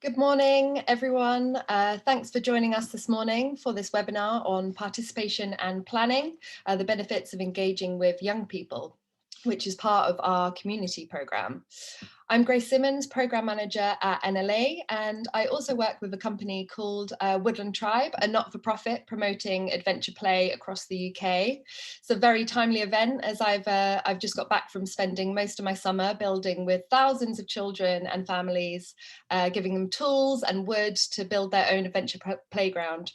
Good morning, everyone. Thanks for joining us this morning for this webinar on participation and planning, the benefits of engaging with young people, which is part of our community programme. I'm Grace Simmons, Programme Manager at NLA, and I also work with a company called Woodland Tribe, a not-for-profit promoting adventure play across the UK. It's a very timely event as I've just got back from spending most of my summer building with thousands of children and families, giving them tools and wood to build their own adventure playground.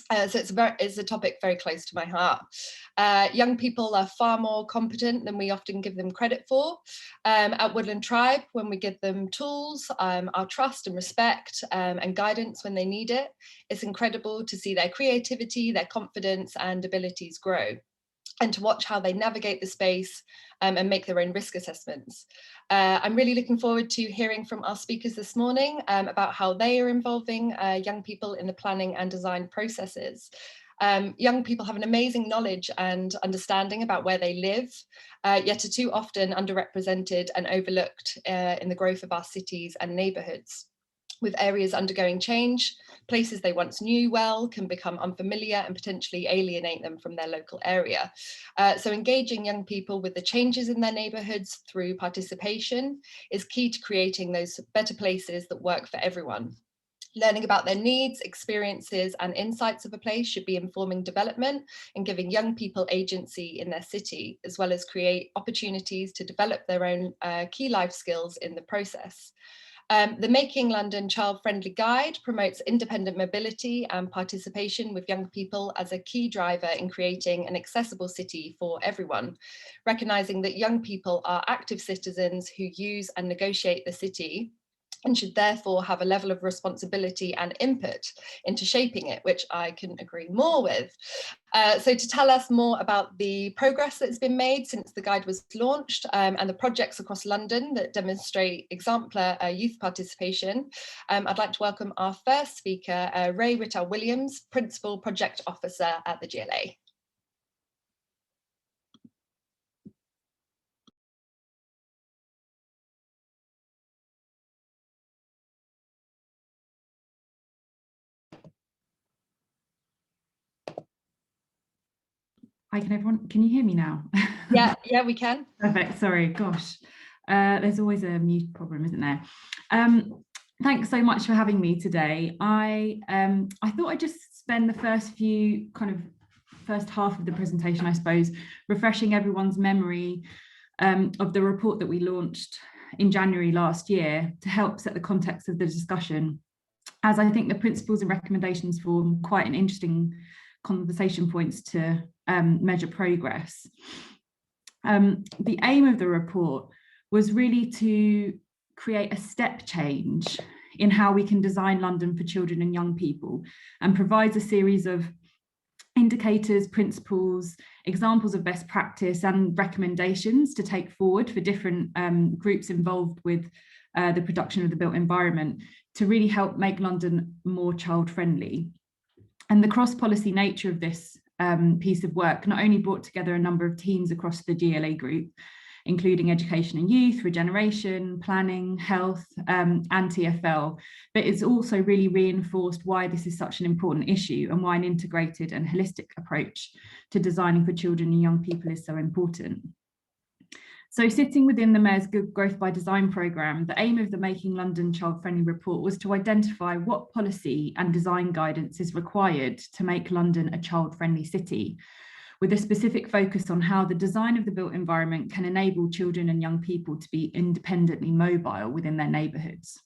So it's a topic very close to my heart. Young people are far more competent than we often give them credit for. At Woodland Tribe, when we give them tools, our trust and respect and guidance when they need it, it's incredible to see their creativity, their confidence and abilities grow, and to watch how they navigate the space and make their own risk assessments. I'm really looking forward to hearing from our speakers this morning about how they are involving young people in the planning and design processes. Young people have an amazing knowledge and understanding about where they live, yet are too often underrepresented and overlooked in the growth of our cities and neighbourhoods. With areas undergoing change, places they once knew well can become unfamiliar and potentially alienate them from their local area. So engaging young people with the changes in their neighbourhoods through participation is key to creating those better places that work for everyone. Learning about their needs, experiences and insights of a place should be informing development and giving young people agency in their city, as well as create opportunities to develop their own key life skills in the process. The Making London Child-Friendly Guide promotes independent mobility and participation with young people as a key driver in creating an accessible city for everyone, recognising that young people are active citizens who use and negotiate the city and should therefore have a level of responsibility and input into shaping it, which I couldn't agree more with. So to tell us more about the progress that's been made since the guide was launched and the projects across London that demonstrate exemplar youth participation, I'd like to welcome our first speaker, Ray Whittle-Williams, Principal Project Officer at the GLA. Hi, can you hear me now? Yeah, we can. Perfect, sorry, gosh. There's always a mute problem, isn't there? Thanks so much for having me today. I thought I'd just spend the first half of the presentation, I suppose, refreshing everyone's memory of the report that we launched in January last year to help set the context of the discussion, as I think the principles and recommendations form quite an interesting conversation points to measure progress. The aim of the report was really to create a step change in how we can design London for children and young people, and provides a series of indicators, principles, examples of best practice and recommendations to take forward for different groups involved with the production of the built environment to really help make London more child-friendly. And the cross-policy nature of this piece of work not only brought together a number of teams across the GLA group, including education and youth, regeneration, planning, health, and TfL, but it's also really reinforced why this is such an important issue and why an integrated and holistic approach to designing for children and young people is so important. So sitting within the Mayor's Good Growth by Design programme, the aim of the Making London Child-Friendly report was to identify what policy and design guidance is required to make London a child-friendly city, with a specific focus on how the design of the built environment can enable children and young people to be independently mobile within their neighbourhoods.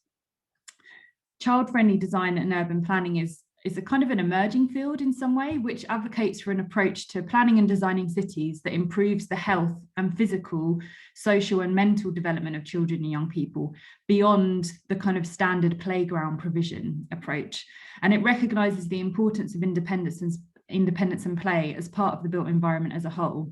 Child-friendly design and urban planning is a kind of an emerging field in some way, which advocates for an approach to planning and designing cities that improves the health and physical, social and mental development of children and young people beyond the kind of standard playground provision approach. And it recognises the importance of independence and play as part of the built environment as a whole.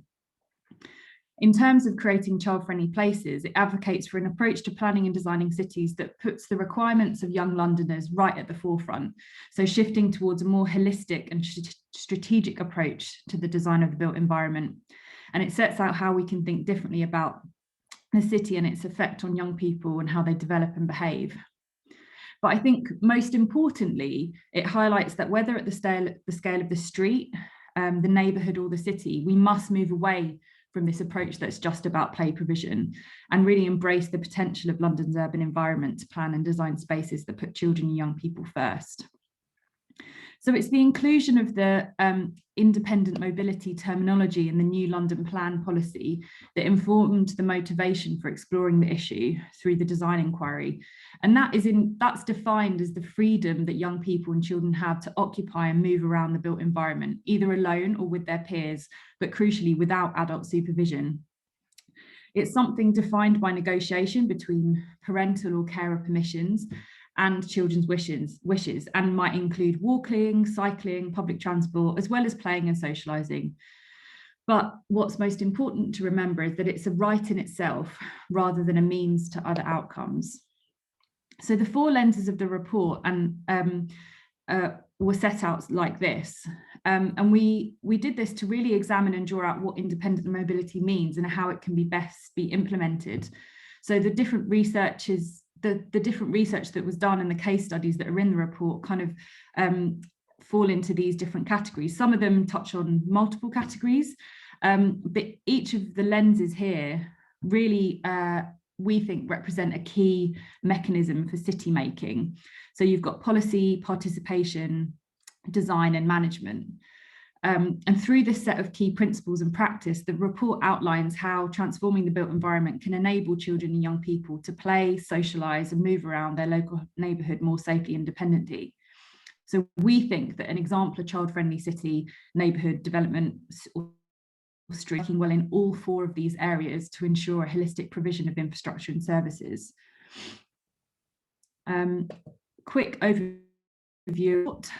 In terms of creating child-friendly places, it advocates for an approach to planning and designing cities that puts the requirements of young Londoners right at the forefront, so shifting towards a more holistic and strategic approach to the design of the built environment. And it sets out how we can think differently about the city and its effect on young people and how they develop and behave. But I think most importantly, it highlights that whether at the scale of the street, the neighbourhood or the city, we must move away from this approach that's just about play provision and really embrace the potential of London's urban environment to plan and design spaces that put children and young people first. So it's the inclusion of the independent mobility terminology in the new London plan policy that informed the motivation for exploring the issue through the design inquiry. And that's defined as the freedom that young people and children have to occupy and move around the built environment, either alone or with their peers, but crucially without adult supervision. It's something defined by negotiation between parental or carer permissions and children's wishes, and might include walking, cycling, public transport, as well as playing and socialising. But what's most important to remember is that it's a right in itself rather than a means to other outcomes. So the 4 lenses of the report were set out like this. And we did this to really examine and draw out what independent mobility means and how it can best be implemented. So the different researches, the different research that was done and the case studies that are in the report kind of fall into these different categories. Some of them touch on multiple categories, but each of the lenses here really, we think, represent a key mechanism for city making. So you've got policy, participation, design and management. And through this set of key principles and practice, the report outlines how transforming the built environment can enable children and young people to play, socialise and move around their local neighbourhood more safely and independently. So we think that an exemplar child-friendly city neighbourhood development striking well in all 4 of these areas to ensure a holistic provision of infrastructure and services. Quick overview.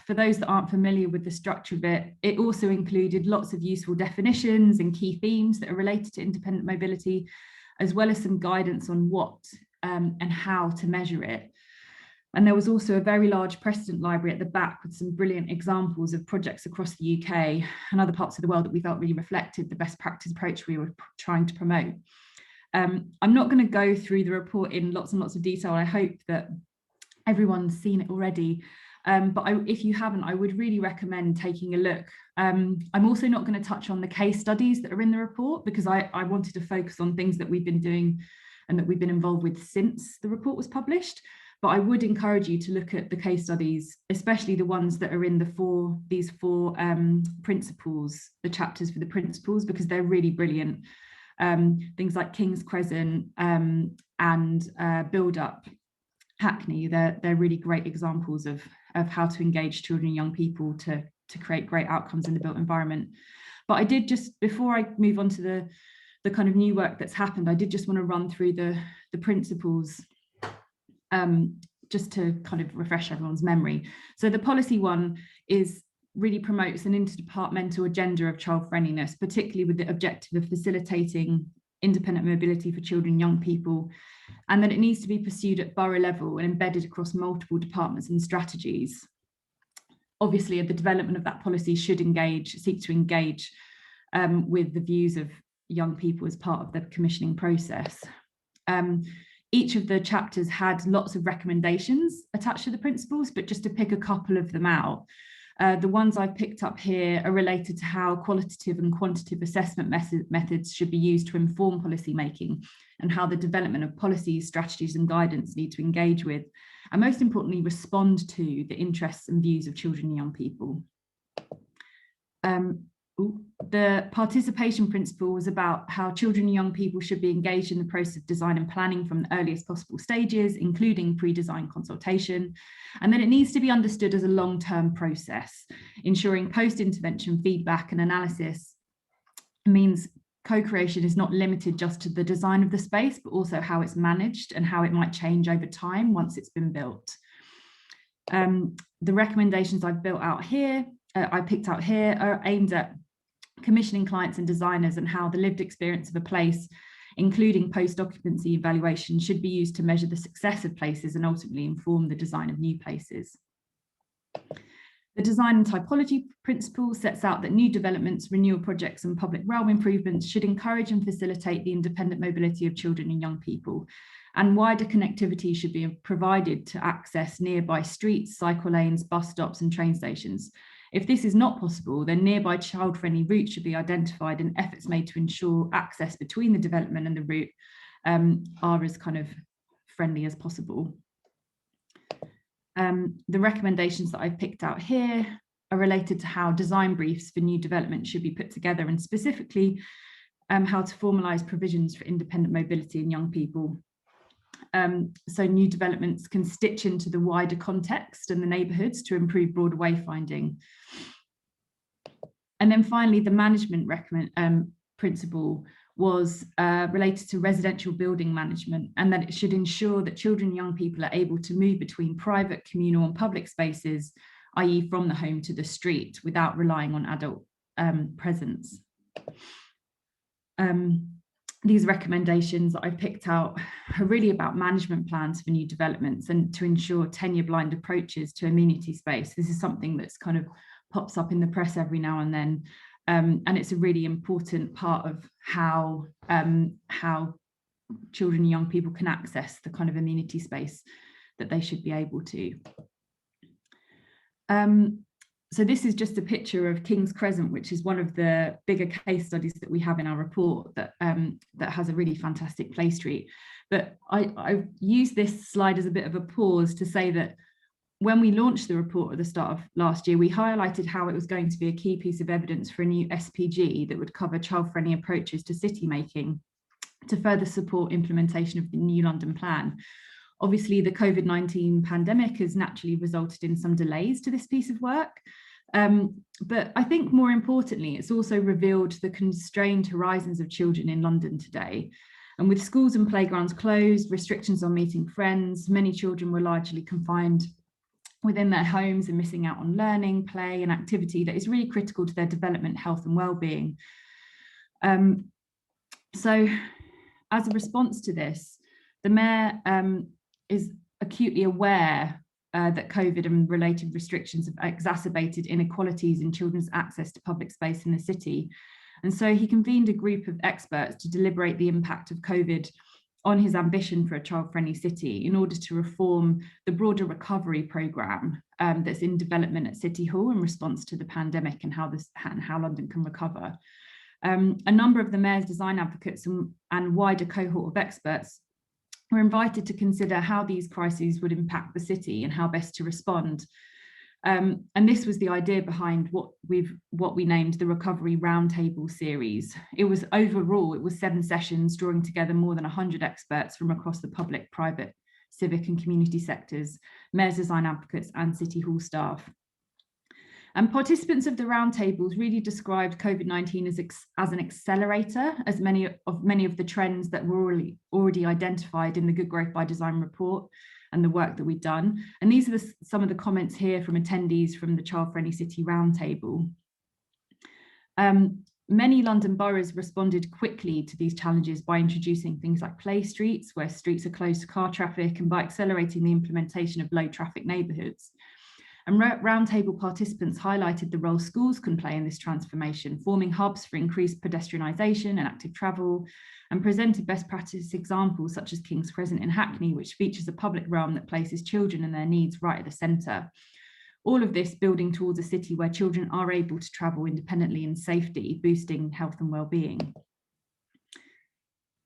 For those that aren't familiar with the structure of it, it also included lots of useful definitions and key themes that are related to independent mobility, as well as some guidance on what and how to measure it. And there was also a very large precedent library at the back with some brilliant examples of projects across the UK and other parts of the world that we felt really reflected the best practice approach we were trying to promote. I'm not going to go through the report in lots and lots of detail. I hope that everyone's seen it already. But if you haven't, I would really recommend taking a look. I'm also not going to touch on the case studies that are in the report because I wanted to focus on things that we've been doing and that we've been involved with since the report was published. But I would encourage you to look at the case studies, especially the ones that are in these four principles, the chapters for the principles, because they're really brilliant. Things like King's Crescent and Build Up Hackney, they're really great examples of how to engage children and young people to create great outcomes in the built environment. But I did just, before I move on to the kind of new work that's happened, I did just want to run through the principles just to kind of refresh everyone's memory. So the policy one really promotes an interdepartmental agenda of child friendliness, particularly with the objective of facilitating independent mobility for children and young people, and that it needs to be pursued at borough level and embedded across multiple departments and strategies. Obviously, the development of that policy should seek to engage with the views of young people as part of the commissioning process. Each of the chapters had lots of recommendations attached to the principles, but just to pick a couple of them out, the ones I've picked up here are related to how qualitative and quantitative assessment methods should be used to inform policy making, and how the development of policies, strategies and guidance need to engage with, and most importantly, respond to the interests and views of children and young people. The participation principle was about how children and young people should be engaged in the process of design and planning from the earliest possible stages, including pre-design consultation, and then it needs to be understood as a long-term process, ensuring post-intervention feedback and analysis means co-creation is not limited just to the design of the space, but also how it's managed and how it might change over time once it's been built. The recommendations I've picked out here are aimed at commissioning clients and designers and how the lived experience of a place, including post-occupancy evaluation, should be used to measure the success of places and ultimately inform the design of new places. The design and typology principle sets out that new developments, renewal projects and public realm improvements should encourage and facilitate the independent mobility of children and young people, and wider connectivity should be provided to access nearby streets, cycle lanes, bus stops and train stations. If this is not possible, then nearby child-friendly routes should be identified and efforts made to ensure access between the development and the route are as kind of friendly as possible. The recommendations that I've picked out here are related to how design briefs for new development should be put together, and specifically how to formalise provisions for independent mobility in young people. So new developments can stitch into the wider context and the neighbourhoods to improve broader wayfinding. And then finally, the management principle was related to residential building management, and that it should ensure that children and young people are able to move between private, communal and public spaces, i.e. from the home to the street, without relying on adult presence. These recommendations that I've picked out are really about management plans for new developments and to ensure tenure-blind approaches to amenity space. This is something that's kind of pops up in the press every now and then, and it's a really important part of how children and young people can access the kind of amenity space that they should be able to. So this is just a picture of King's Crescent, which is one of the bigger case studies that we have in our report that has a really fantastic play street. But I use this slide as a bit of a pause to say that when we launched the report at the start of last year, we highlighted how it was going to be a key piece of evidence for a new SPG that would cover child-friendly approaches to city making to further support implementation of the new London plan. Obviously, the COVID-19 pandemic has naturally resulted in some delays to this piece of work. But I think more importantly, it's also revealed the constrained horizons of children in London today. And with schools and playgrounds closed, restrictions on meeting friends, many children were largely confined within their homes and missing out on learning, play and activity that is really critical to their development, health and well-being. So as a response to this, the Mayor is acutely aware that COVID and related restrictions have exacerbated inequalities in children's access to public space in the city. And so he convened a group of experts to deliberate the impact of COVID on his ambition for a child-friendly city in order to reform the broader recovery programme that's in development at City Hall in response to the pandemic and how London can recover. A number of the Mayor's design advocates and wider cohort of experts were invited to consider how these crises would impact the city and how best to respond. And this was the idea behind what we named the Recovery Roundtable series. It was 7 sessions drawing together more than 100 experts from across the public, private, civic and community sectors, Mayor's design advocates and City Hall staff. And participants of the roundtables really described COVID-19 as an accelerator, as many of the trends that were already identified in the Good Growth by Design report and the work that we've done. And these are some of the comments here from attendees from the Child-Friendly City Roundtable. Many London boroughs responded quickly to these challenges by introducing things like play streets, where streets are closed to car traffic, and by accelerating the implementation of low traffic neighbourhoods. And roundtable participants highlighted the role schools can play in this transformation, forming hubs for increased pedestrianisation and active travel, and presented best practice examples such as King's Crescent in Hackney, which features a public realm that places children and their needs right at the centre. All of this building towards a city where children are able to travel independently in safety, boosting health and well-being.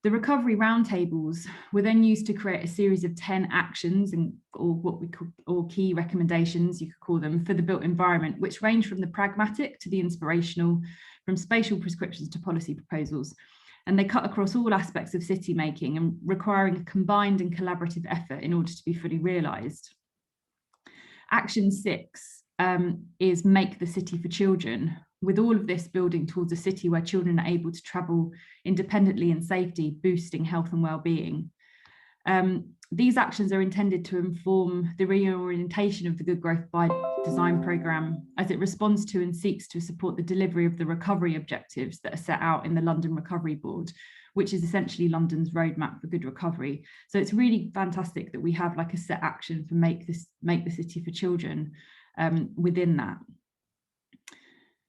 The recovery roundtables were then used to create a series of 10 actions or key recommendations, you could call them, for the built environment, which range from the pragmatic to the inspirational, from spatial prescriptions to policy proposals. And they cut across all aspects of city making and requiring a combined and collaborative effort in order to be fully realised. Action 6 is Make the City for Children, with all of this building towards a city where children are able to travel independently in safety, boosting health and well-being. These actions are intended to inform the reorientation of the Good Growth by Design programme as it responds to and seeks to support the delivery of the recovery objectives that are set out in the London Recovery Board, which is essentially London's roadmap for good recovery. So it's really fantastic that we have like a set action for Make the City for Children within that.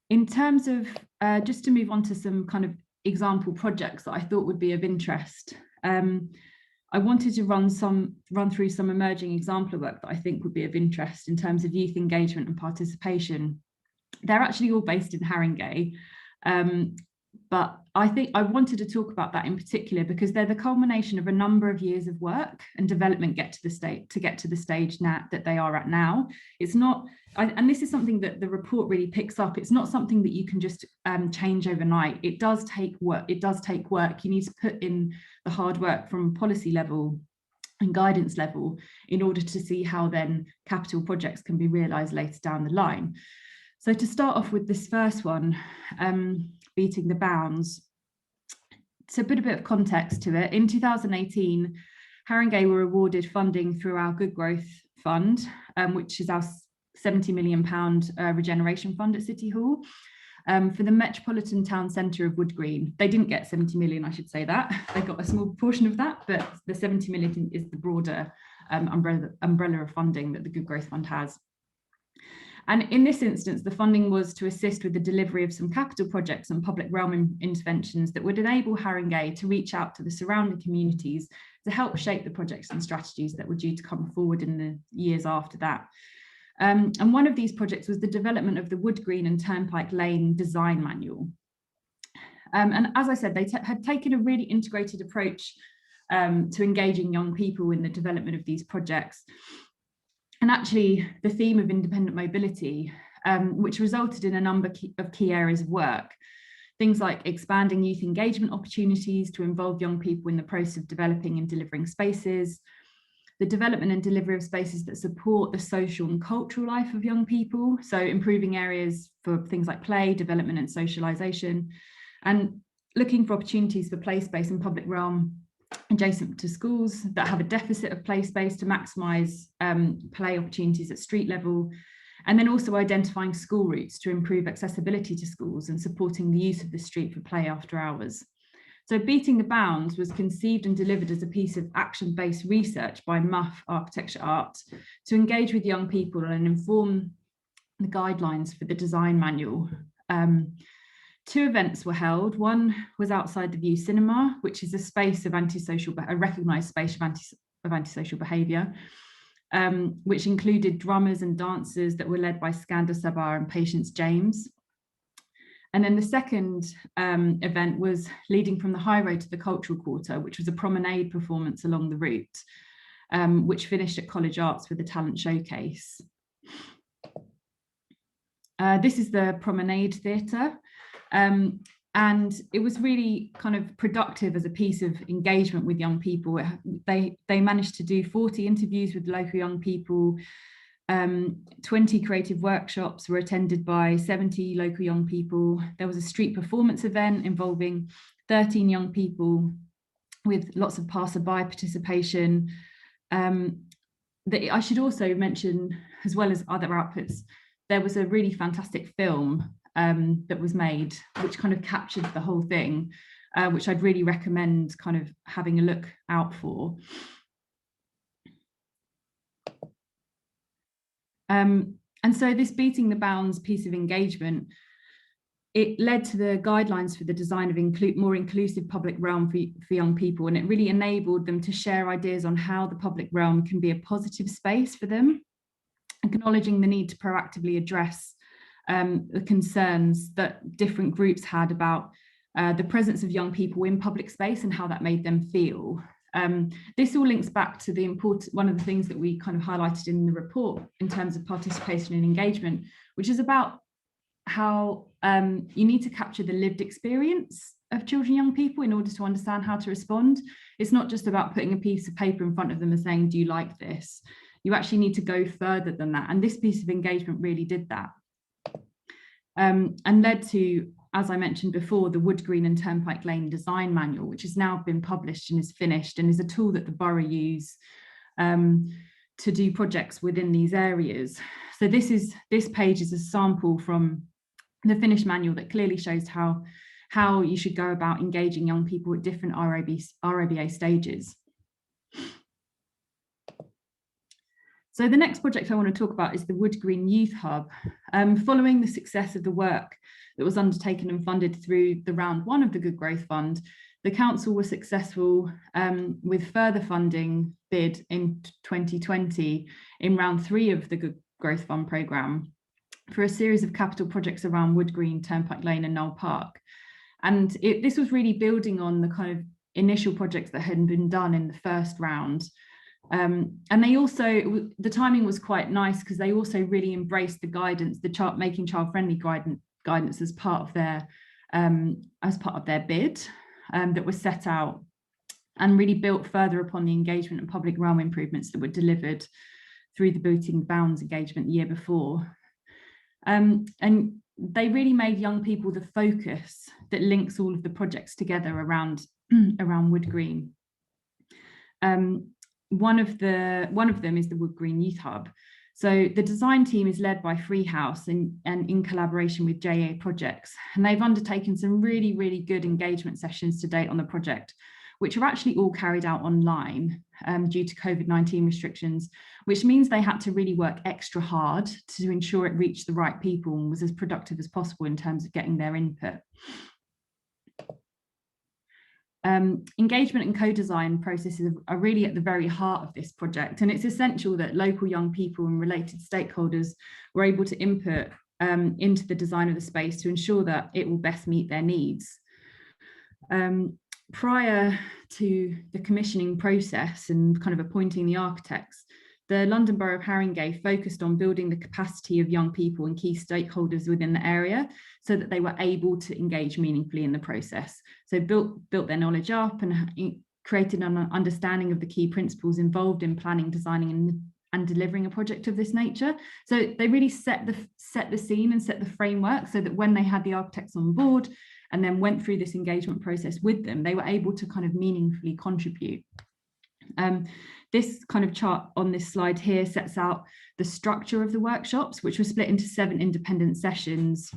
In terms of, just to move on to some kind of example projects that I thought would be of interest, I wanted to run through some emerging exemplar work that I think would be of interest in terms of youth engagement and participation. They're actually all based in Haringey, but I think I wanted to talk about that in particular because they're the culmination of a number of years of work and development to get to the stage now that they are at now. It's not, and this is something that the report really picks up. It's not something that you can just change overnight. It does take work. It does take work. You need to put in the hard work from policy level and guidance level in order to see how then capital projects can be realised later down the line. So to start off with this first one, beating the bounds, to put a bit of context to it, in 2018, Haringey were awarded funding through our Good Growth Fund, which is our £70 million regeneration fund at City Hall, for the Metropolitan Town Centre of Wood Green. They didn't get 70 million, I should say that. They got a small portion of that, but the 70 million is the broader umbrella of funding that the Good Growth Fund has. And in this instance, the funding was to assist with the delivery of some capital projects and public realm interventions that would enable Haringey to reach out to the surrounding communities to help shape the projects and strategies that were due to come forward in the years after that. And one of these projects was the development of the Wood Green and Turnpike Lane design manual. And as I said, they had taken a really integrated approach to engaging young people in the development of these projects. And actually, the theme of independent mobility, which resulted in a number of key areas of work, things like expanding youth engagement opportunities to involve young people in the process of developing and delivering spaces, the development and delivery of spaces that support the social and cultural life of young people, so improving areas for things like play, development and socialisation, and looking for opportunities for play space and public realm adjacent to schools that have a deficit of play space to maximise play opportunities at street level, and then also identifying school routes to improve accessibility to schools and supporting the use of the street for play after hours. So Beating the Bounds was conceived and delivered as a piece of action-based research by MUF Architecture Art to engage with young people and inform the guidelines for the design manual. 2 events were held. One was outside the View Cinema, which is a space of a recognised space of antisocial behaviour, which included drummers and dancers that were led by Skanda Sabah and Patience James. And then the second event was leading from the High Road to the Cultural Quarter, which was a promenade performance along the route, which finished at College Arts with a talent showcase. This is the Promenade Theatre. And it was really kind of productive as a piece of engagement with young people. They managed to do 40 interviews with local young people. 20 creative workshops were attended by 70 local young people. There was a street performance event involving 13 young people with lots of passerby participation. I should also mention, as well as other outputs, there was a really fantastic film that was made, which kind of captured the whole thing, which I'd really recommend kind of having a look out for. And so this Beating the Bounds piece of engagement, it led to the guidelines for the design of more inclusive public realm for young people, and it really enabled them to share ideas on how the public realm can be a positive space for them, acknowledging the need to proactively address the concerns that different groups had about the presence of young people in public space and how that made them feel. This all links back to one of the things that we kind of highlighted in the report in terms of participation and engagement, which is about how you need to capture the lived experience of children and young people in order to understand how to respond. It's not just about putting a piece of paper in front of them and saying, do you like this? You actually need to go further than that. And this piece of engagement really did that. And led to, as I mentioned before, the Wood Green and Turnpike Lane design manual, which has now been published and is finished and is a tool that the borough use to do projects within these areas. So this page is a sample from the finished manual that clearly shows how you should go about engaging young people at different RIBA stages. So the next project I want to talk about is the Wood Green Youth Hub. Following the success of the work that was undertaken and funded through the round 1 of the Good Growth Fund, the council was successful with further funding bid in 2020 in round 3 of the Good Growth Fund programme for a series of capital projects around Wood Green, Turnpike Lane and Knoll Park. And this was really building on the kind of initial projects that had been done in the first round. And they also, the timing was quite nice because they also really embraced the guidance, the making child-friendly guidance as part of their bid that was set out, and really built further upon the engagement and public realm improvements that were delivered through the Booting Bounds engagement the year before. And they really made young people the focus that links all of the projects together around Wood Green. One of them is the Wood Green Youth Hub. So the design team is led by Freehouse and in collaboration with JA Projects, and they've undertaken some really, really good engagement sessions to date on the project, which are actually all carried out online due to COVID-19 restrictions, which means they had to really work extra hard to ensure it reached the right people and was as productive as possible in terms of getting their input. Engagement and co-design processes are really at the very heart of this project, and it's essential that local young people and related stakeholders were able to input into the design of the space to ensure that it will best meet their needs. Prior to the commissioning process and kind of appointing the architects, the London Borough of Haringey focused on building the capacity of young people and key stakeholders within the area so that they were able to engage meaningfully in the process. So built their knowledge up and created an understanding of the key principles involved in planning, designing and delivering a project of this nature. So they really set the scene and set the framework so that when they had the architects on board and then went through this engagement process with them, they were able to kind of meaningfully contribute. This kind of chart on this slide here sets out the structure of the workshops, which were split into 7 independent sessions,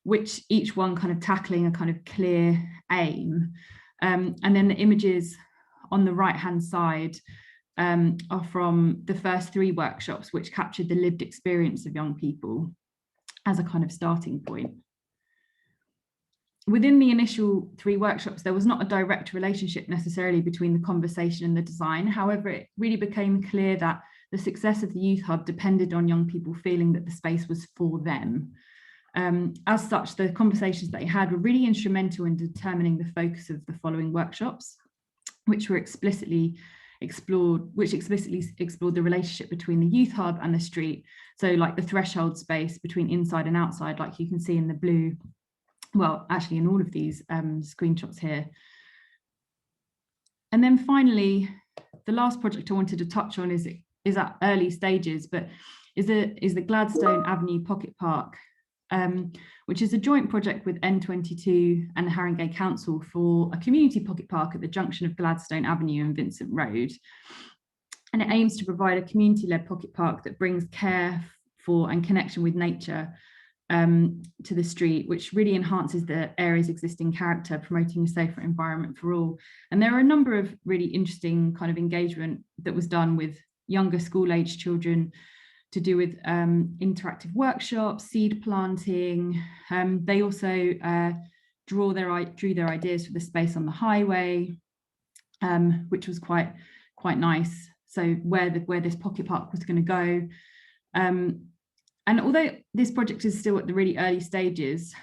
which each one kind of tackling a kind of clear aim. And then the images on the right-hand side are from the first 3 workshops, which captured the lived experience of young people as a kind of starting point. Within the initial 3 workshops, there was not a direct relationship necessarily between the conversation and the design. However, it really became clear that the success of the Youth Hub depended on young people feeling that the space was for them. As such, the conversations they had were really instrumental in determining the focus of the following workshops, which explicitly explored the relationship between the Youth Hub and the street. So like the threshold space between inside and outside, like you can see in the blue, well, actually in all of these screenshots here. And then finally, the last project I wanted to touch on is at early stages, but is the Gladstone Avenue Pocket Park, which is a joint project with N22 and the Haringey Council for a community pocket park at the junction of Gladstone Avenue and Vincent Road. And it aims to provide a community-led pocket park that brings care for and connection with nature to the street, which really enhances the area's existing character, promoting a safer environment for all. And there are a number of really interesting kind of engagement that was done with younger school-age children to do with interactive workshops, seed planting. They also drew their ideas for the space on the highway, which was quite nice. So where this pocket park was going to go. And although this project is still at the really early stages,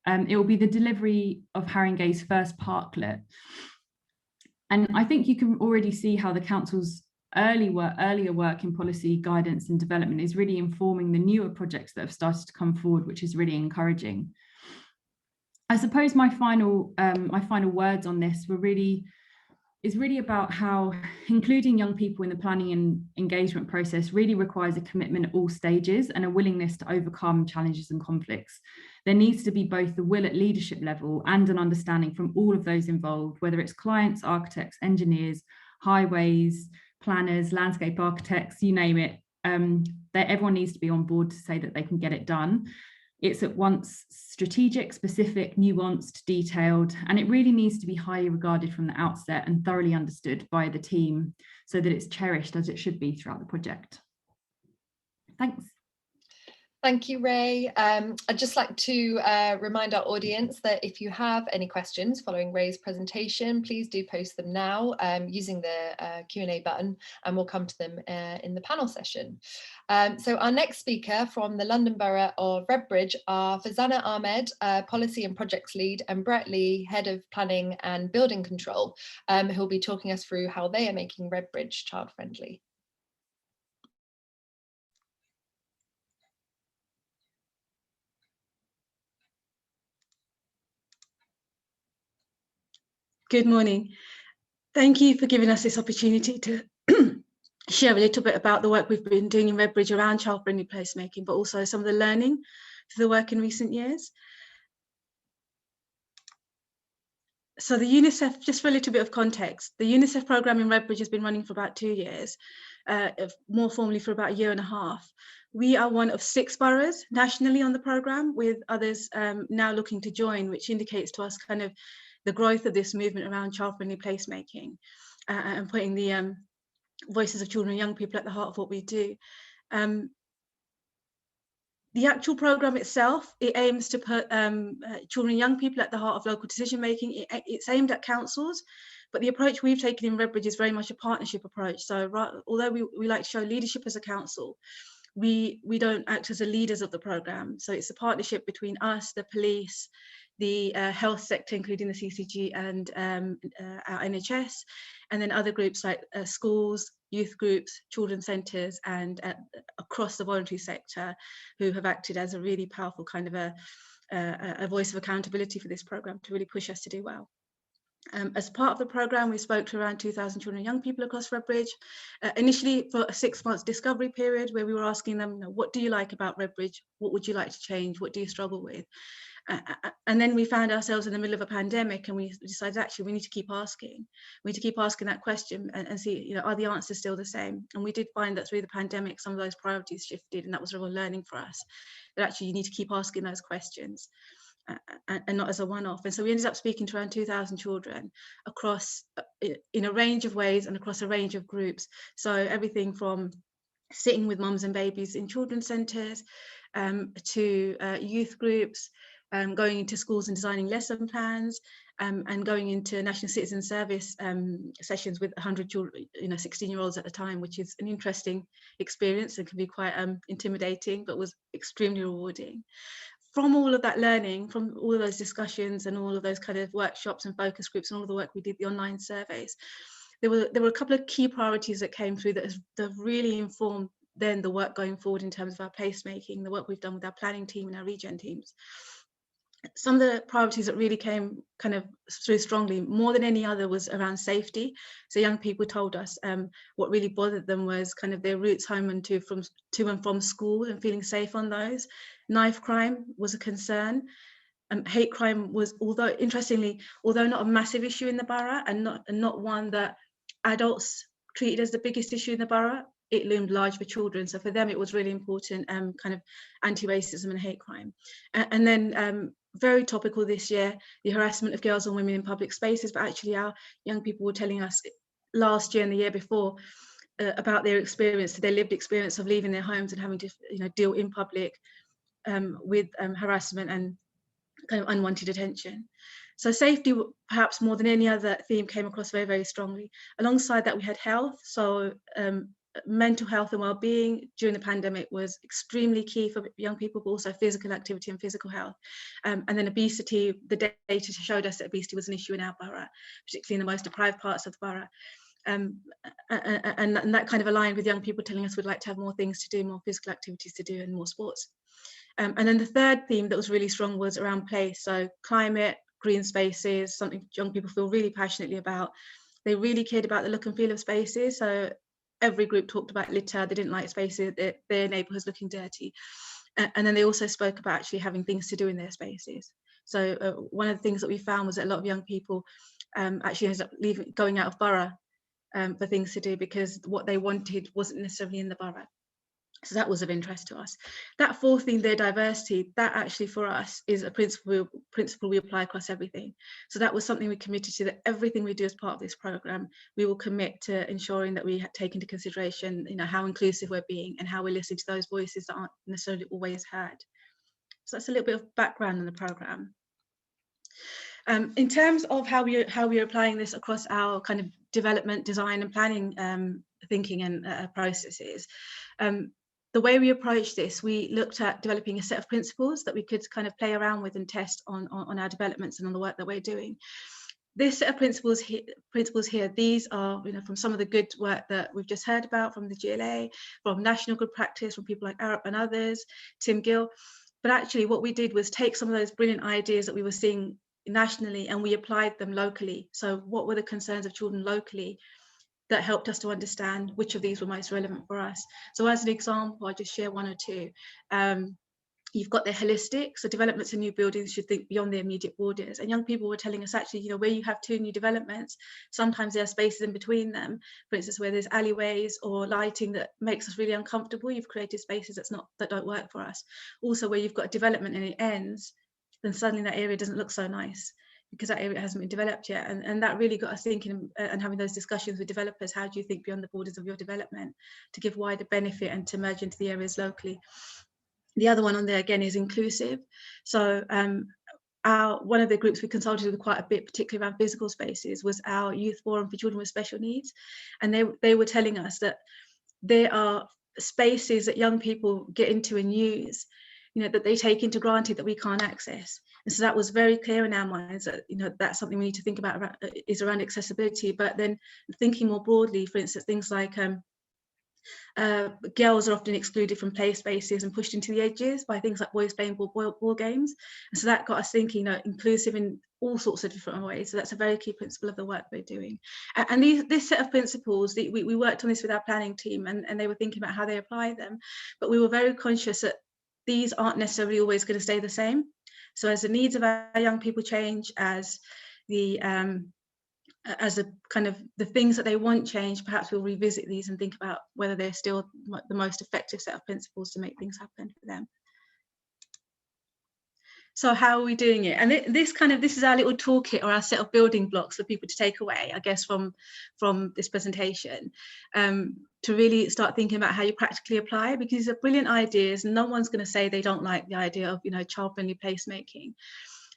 it will be the delivery of Haringey's first parklet. And I think you can already see how the council's earlier work in policy guidance and development is really informing the newer projects that have started to come forward, which is really encouraging. I suppose my final words on this is really about how including young people in the planning and engagement process really requires a commitment at all stages and a willingness to overcome challenges and conflicts. There needs to be both the will at leadership level and an understanding from all of those involved, whether it's clients, architects, engineers, highways, planners, landscape architects, you name it. That everyone needs to be on board to say that they can get it done. It's at once strategic, specific, nuanced, detailed, and it really needs to be highly regarded from the outset and thoroughly understood by the team so that it's cherished as it should be throughout the project. Thanks. Thank you, Ray. I'd just like to remind our audience that if you have any questions following Ray's presentation, please do post them now using the Q&A button, and we'll come to them in the panel session. So our next speaker from the London Borough of Redbridge are Fazana Ahmed, Policy and Projects Lead, and Brett Lee, Head of Planning and Building Control, who will be talking us through how they are making Redbridge child-friendly. Good morning. Thank you for giving us this opportunity to share a little bit about the work we've been doing in Redbridge around child-friendly placemaking, but also some of the learning through the work in recent years. So the Unicef, just for a little bit of context, the Unicef programme in Redbridge has been running for about 2 years, more formally for about 1.5 years. We are one of 6 boroughs nationally on the programme, with others now looking to join, which indicates to us kind of the growth of this movement around child-friendly placemaking and putting the voices of children and young people at the heart of what we do. The actual programme itself, it aims to put children and young people at the heart of local decision making. It's aimed at councils, but the approach we've taken in Redbridge is very much a partnership approach. So although we like to show leadership as a council, we don't act as the leaders of the programme. So it's a partnership between us, the police, the health sector, including the CCG and our NHS, and then other groups like schools, youth groups, children's centres, and across the voluntary sector, who have acted as a really powerful kind of a voice of accountability for this programme to really push us to do well. As part of the programme, we spoke to around 2,000 children and young people across Redbridge, initially for a 6-month discovery period, where we were asking them, what do you like about Redbridge? What would you like to change? What do you struggle with? And then we found ourselves in the middle of a pandemic, and we decided actually we need to keep asking. We need to keep asking that question and see, are the answers still the same? And we did find that through the pandemic, some of those priorities shifted, and that was a real learning for us, that actually you need to keep asking those questions. And not as a one-off. And so we ended up speaking to around 2,000 children across, in a range of ways and across a range of groups. So everything from sitting with mums and babies in children's centres, to youth groups, going into schools and designing lesson plans, and going into National Citizen Service sessions with 100 children, 16-year-olds at the time, which is an interesting experience and can be quite intimidating, but was extremely rewarding. From all of that learning, from all of those discussions and all of those kind of workshops and focus groups and all the work we did, the online surveys, there were a couple of key priorities that came through that have really informed then the work going forward in terms of our placemaking, the work we've done with our planning team and our regen teams. Some of the priorities that really came kind of through strongly, more than any other, was around safety. So young people told us what really bothered them was kind of their routes home and to and from school, and feeling safe on those. Knife crime was a concern. Hate crime was, although not a massive issue in the borough, and not one that adults treated as the biggest issue in the borough, it loomed large for children. So for them, it was really important, kind of anti-racism and hate crime. And then very topical this year, the harassment of girls and women in public spaces. But actually our young people were telling us last year and the year before about their lived experience of leaving their homes and having to deal in public with harassment and kind of unwanted attention. So safety, perhaps more than any other theme, came across very, very strongly. Alongside that, we had health. So mental health and well-being during the pandemic was extremely key for young people, but also physical activity and physical health. And then obesity, the data showed us that obesity was an issue in our borough, particularly in the most deprived parts of the borough. And that kind of aligned with young people telling us we'd like to have more things to do, more physical activities to do, and more sports. And then the third theme that was really strong was around place. So climate, green spaces, something young people feel really passionately about. They really cared about the look and feel of spaces. So every group talked about litter. They didn't like spaces, their neighbourhoods looking dirty. And then they also spoke about actually having things to do in their spaces. So one of the things that we found was that a lot of young people actually ended up going out of borough for things to do, because what they wanted wasn't necessarily in the borough. So that was of interest to us. That fourth thing, their diversity, that actually for us is a principle we apply across everything. So that was something we committed to, that everything we do as part of this program, we will commit to ensuring that we take into consideration, how inclusive we're being and how we're listening to those voices that aren't necessarily always heard. So that's a little bit of background on the program. In terms of how we're applying this across our kind of development, design and planning thinking and processes, the way we approached this, we looked at developing a set of principles that we could kind of play around with and test on our developments and on the work that we're doing. This set of principles here, these are from some of the good work that we've just heard about from the GLA, from national good practice, from people like Arup and others, Tim Gill. But actually what we did was take some of those brilliant ideas that we were seeing nationally and we applied them locally. So what were the concerns of children locally that helped us to understand which of these were most relevant for us? So as an example, I'll just share one or two. You've got the holistic, so developments in new buildings should think beyond their immediate borders. And young people were telling us actually, where you have two new developments, sometimes there are spaces in between them. For instance, where there's alleyways or lighting that makes us really uncomfortable, you've created spaces that don't work for us. Also, where you've got a development and it ends, then suddenly that area doesn't look so nice because that area hasn't been developed yet. And that really got us thinking and having those discussions with developers. How do you think beyond the borders of your development to give wider benefit and to merge into the areas locally? The other one on there again is inclusive. So one of the groups we consulted with quite a bit, particularly around physical spaces, was our Youth Forum for Children with Special Needs. And they were telling us that there are spaces that young people get into and use, that they take into granted that we can't access. And so that was very clear in our minds that, that's something we need to think about is around accessibility. But then thinking more broadly, for instance, things like girls are often excluded from play spaces and pushed into the edges by things like boys playing ball games. And so that got us thinking, inclusive in all sorts of different ways. So that's a very key principle of the work we're doing. And this set of principles, we worked on this with our planning team and they were thinking about how they apply them. But we were very conscious that these aren't necessarily always going to stay the same. So as the needs of our young people change, as the kind of the things that they want change, perhaps we'll revisit these and think about whether they're still the most effective set of principles to make things happen for them. So how are we doing it? And this is our little toolkit or our set of building blocks for people to take away, I guess, from this presentation, to really start thinking about how you practically apply, because these are brilliant ideas. No one's going to say they don't like the idea of, child-friendly placemaking.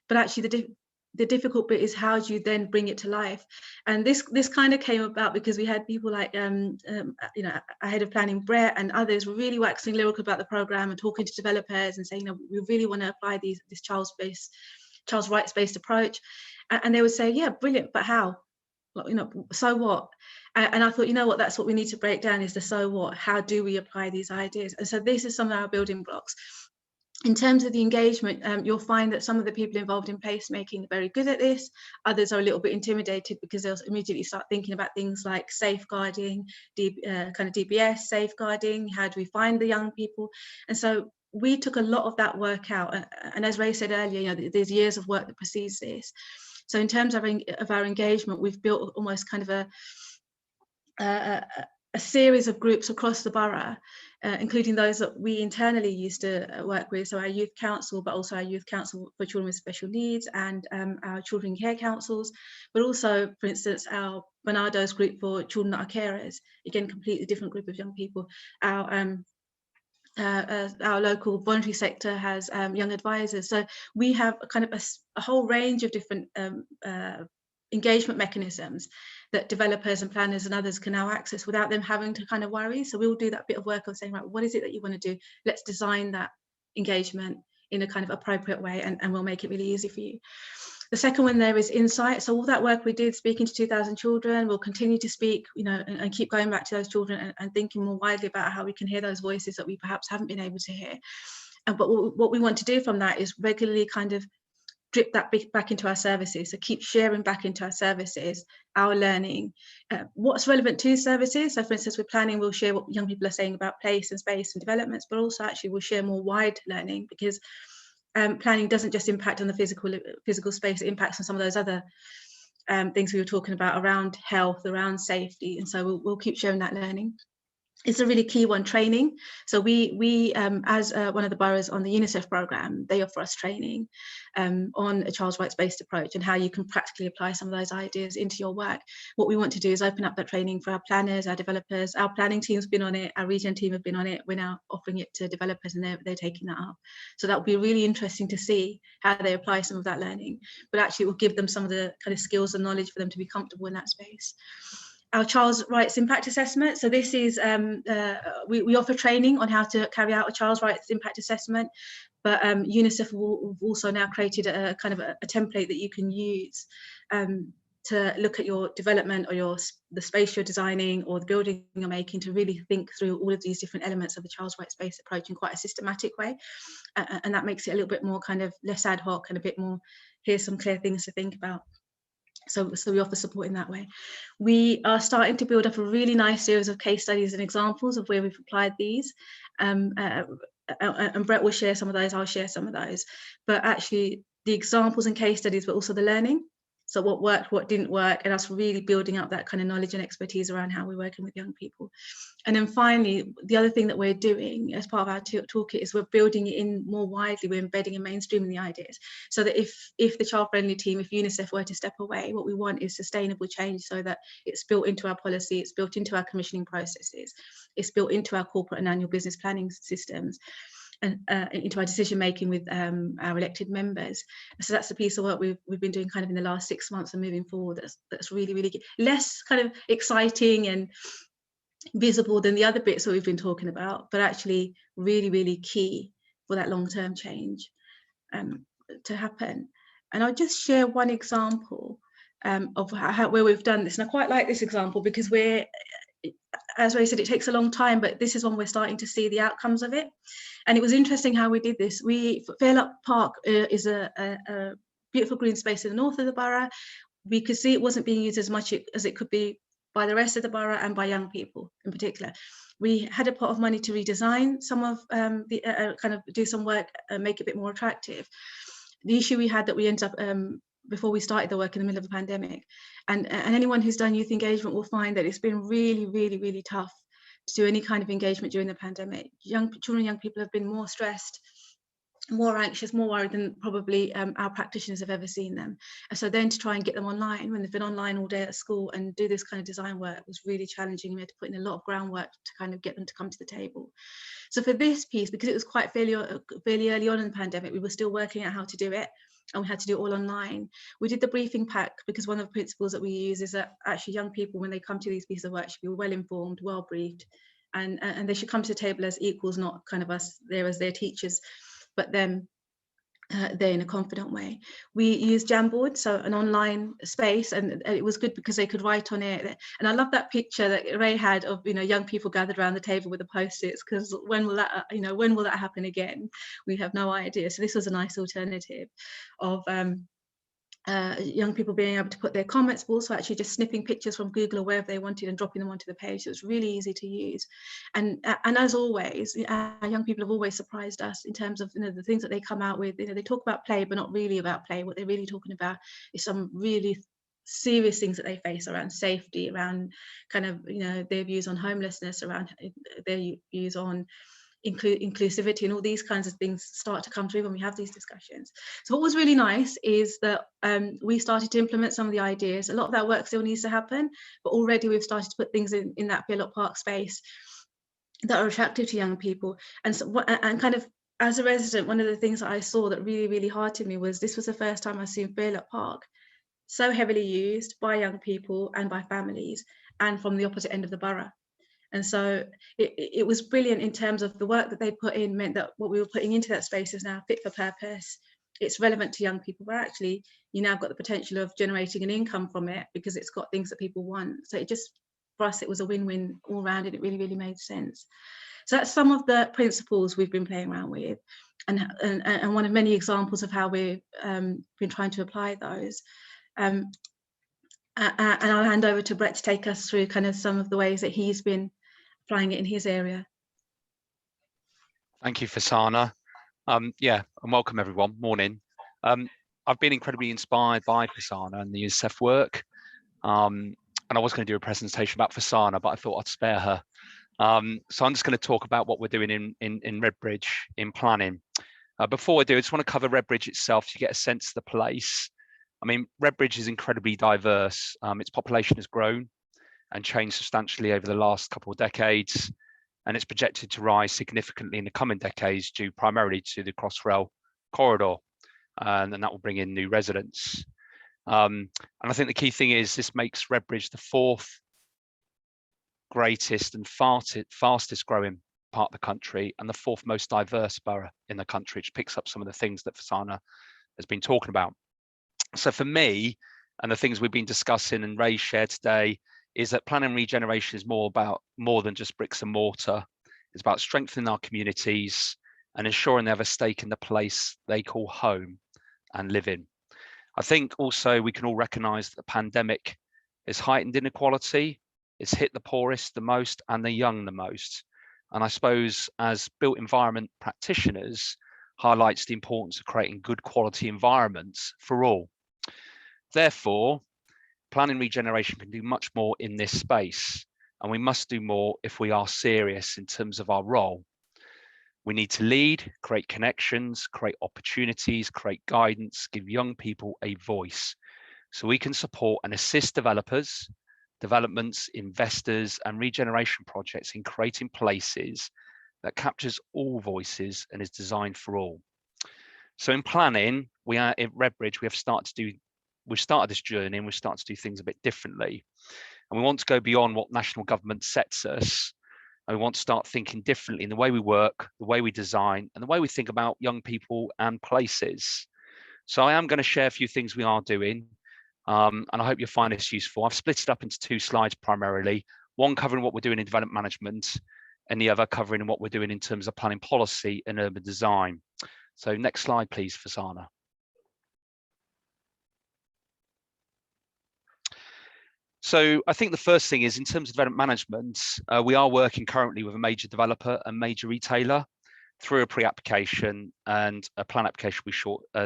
But actually the difficult bit is how do you then bring it to life? And this kind of came about because we had people like, our head of planning, Brett, and others were really waxing lyrical about the program and talking to developers and saying, we really want to apply this child's rights-based approach. And they would say, yeah, brilliant, but how? So what? And I thought, what, that's what we need to break down is the so what. How do we apply these ideas? And so this is some of our building blocks. In terms of the engagement, you'll find that some of the people involved in placemaking are very good at this. Others are a little bit intimidated because they'll immediately start thinking about things like safeguarding, kind of DBS, safeguarding, how do we find the young people? And so we took a lot of that work out. And as Ray said earlier, there's years of work that precedes this. So in terms of our engagement, we've built almost kind of a series of groups across the borough, including those that we internally used to work with, so our youth council, but also our youth council for children with special needs and our children care councils, but also, for instance, our Bernardo's group for children that are carers, again, completely different group of young people. Our local voluntary sector has young advisors. So we have kind of a whole range of different engagement mechanisms that developers and planners and others can now access without them having to kind of worry. So we'll do that bit of work of saying, right, what is it that you want to do? Let's design that engagement in a kind of appropriate way, and we'll make it really easy for you. The second one there is insight. So all that work we did speaking to 2,000 children, we'll continue to speak, and keep going back to those children and thinking more widely about how we can hear those voices that we perhaps haven't been able to hear. But what we want to do from that is regularly kind of drip that back into our services. So keep sharing back into our services, our learning, what's relevant to services. So for instance, with planning, we'll share what young people are saying about place and space and developments, but also actually we'll share more wide learning, because planning doesn't just impact on the physical space, it impacts on some of those other things we were talking about around health, around safety. And so we'll keep sharing that learning. It's a really key one, training. So we as one of the boroughs on the Unicef programme, they offer us training on a child's rights-based approach and how you can practically apply some of those ideas into your work. What we want to do is open up that training for our planners, our developers. Our planning team's been on it, our region team have been on it. We're now offering it to developers, and they're taking that up. So that will be really interesting to see how they apply some of that learning, but actually it will give them some of the kind of skills and knowledge for them to be comfortable in that space. Our child's rights impact assessment. So this is, we offer training on how to carry out a child's rights impact assessment, but UNICEF have also now created a kind of a template that you can use to look at your development or the space you're designing or the building you're making, to really think through all of these different elements of the child's rights-based approach in quite a systematic way. And that makes it a little bit more kind of less ad hoc and a bit more, here's some clear things to think about. So we offer support in that way. We are starting to build up a really nice series of case studies and examples of where we've applied these. And Brett will share some of those, I'll share some of those. But actually the examples and case studies, but also the learning. So what worked, what didn't work, and us really building up that kind of knowledge and expertise around how we're working with young people. And then finally, the other thing that we're doing as part of our toolkit is we're building it in more widely. We're embedding and mainstreaming the ideas, so that if the child-friendly team, if UNICEF were to step away, what we want is sustainable change, so that it's built into our policy, it's built into our commissioning processes, it's built into our corporate and annual business planning systems, and into our decision making with our elected members. So that's the piece of work we've been doing kind of in the last 6 months and moving forward. That's really, really less kind of exciting and visible than the other bits that we've been talking about, but actually really, really key for that long-term change to happen. And I'll just share one example of where we've done this. And I quite like this example because as Ray said, it takes a long time, but this is when we're starting to see the outcomes of it. And it was interesting how we did this. Fairlock Park is a beautiful green space in the north of the borough. We could see it wasn't being used as much as it could be by the rest of the borough and by young people in particular. We had a pot of money to redesign some of kind of do some work and make it a bit more attractive. The issue we had that we ended up before we started the work in the middle of the pandemic, and anyone who's done youth engagement will find that it's been really, really, really tough to do any kind of engagement during the pandemic. Children and young people have been more stressed, more anxious, more worried than probably our practitioners have ever seen them. And so then to try and get them online when they've been online all day at school and do this kind of design work was really challenging. We had to put in a lot of groundwork to kind of get them to come to the table. So for this piece, because it was quite fairly early on in the pandemic, we were still working out how to do it, and we had to do it all online. We did the briefing pack because one of the principles that we use is that actually young people, when they come to these pieces of work, should be well informed, well briefed, and they should come to the table as equals, not kind of us there as their teachers, but them there in a confident way. We used Jamboard, so an online space, and it was good because they could write on it. And I love that picture that Ray had of young people gathered around the table with the post-its, because when will that happen again? We have no idea. So this was a nice alternative of young people being able to put their comments, but also actually just snipping pictures from Google or wherever they wanted and dropping them onto the page. So it's really easy to use. And as always, our young people have always surprised us in terms of the things that they come out with. They talk about play, but not really about play. What they're really talking about is some really serious things that they face around safety, around kind of their views on homelessness, around their views on inclusivity, and all these kinds of things start to come through when we have these discussions. So what was really nice is that we started to implement some of the ideas. A lot of that work still needs to happen, but already we've started to put things in that Fairlock Park space that are attractive to young people. And so, and kind of as a resident, one of the things that I saw that really, really heartened me was this was the first time I've seen Fairlock Park so heavily used by young people and by families, and from the opposite end of the borough. And so it was brilliant in terms of the work that they put in meant that what we were putting into that space is now fit for purpose. It's relevant to young people, but actually you now got the potential of generating an income from it because it's got things that people want. So it just, for us, it was a win-win all around, and it really, really made sense. So that's some of the principles we've been playing around with, and one of many examples of how we've been trying to apply those. And I'll hand over to Brett to take us through kind of some of the ways that he's been applying it in his area. Thank you, Fasana. And welcome everyone. Morning. I've been incredibly inspired by Fasana and the UNICEF work. And I was going to do a presentation about Fasana, but I thought I'd spare her So I'm just going to talk about what we're doing in Redbridge in planning. Before I do, I just want to cover Redbridge itself to get a sense of the place. I mean, Redbridge is incredibly diverse. Its population has grown and changed substantially over the last couple of decades, and it's projected to rise significantly in the coming decades due primarily to the Crossrail corridor, and that will bring in new residents. And I think the key thing is this makes Redbridge the fourth greatest and fastest growing part of the country and the fourth most diverse borough in the country, which picks up some of the things that Fasana has been talking about. So for me, and the things we've been discussing and Ray shared today, is that planning regeneration is more than just bricks and mortar. It's about strengthening our communities and ensuring they have a stake in the place they call home and live in. I think also we can all recognise that the pandemic has heightened inequality. It's hit the poorest the most and the young the most. And I suppose as built environment practitioners, highlights the importance of creating good quality environments for all. Therefore, planning regeneration can do much more in this space, and we must do more if we are serious in terms of our role. We need to lead, create connections, create opportunities, create guidance, give young people a voice, so we can support and assist developers, developments, investors, and regeneration projects in creating places that captures all voices and is designed for all. So in planning, we are at Redbridge, we've started this journey and we've started to do things a bit differently. And we want to go beyond what national government sets us. And we want to start thinking differently in the way we work, the way we design, and the way we think about young people and places. So I am going to share a few things we are doing, and I hope you'll find this useful. I've split it up into two slides primarily, one covering what we're doing in development management, and the other covering what we're doing in terms of planning policy and urban design. So next slide, please, Fasana. So I think the first thing is in terms of development management, we are working currently with a major developer and major retailer through a pre-application and a plan application we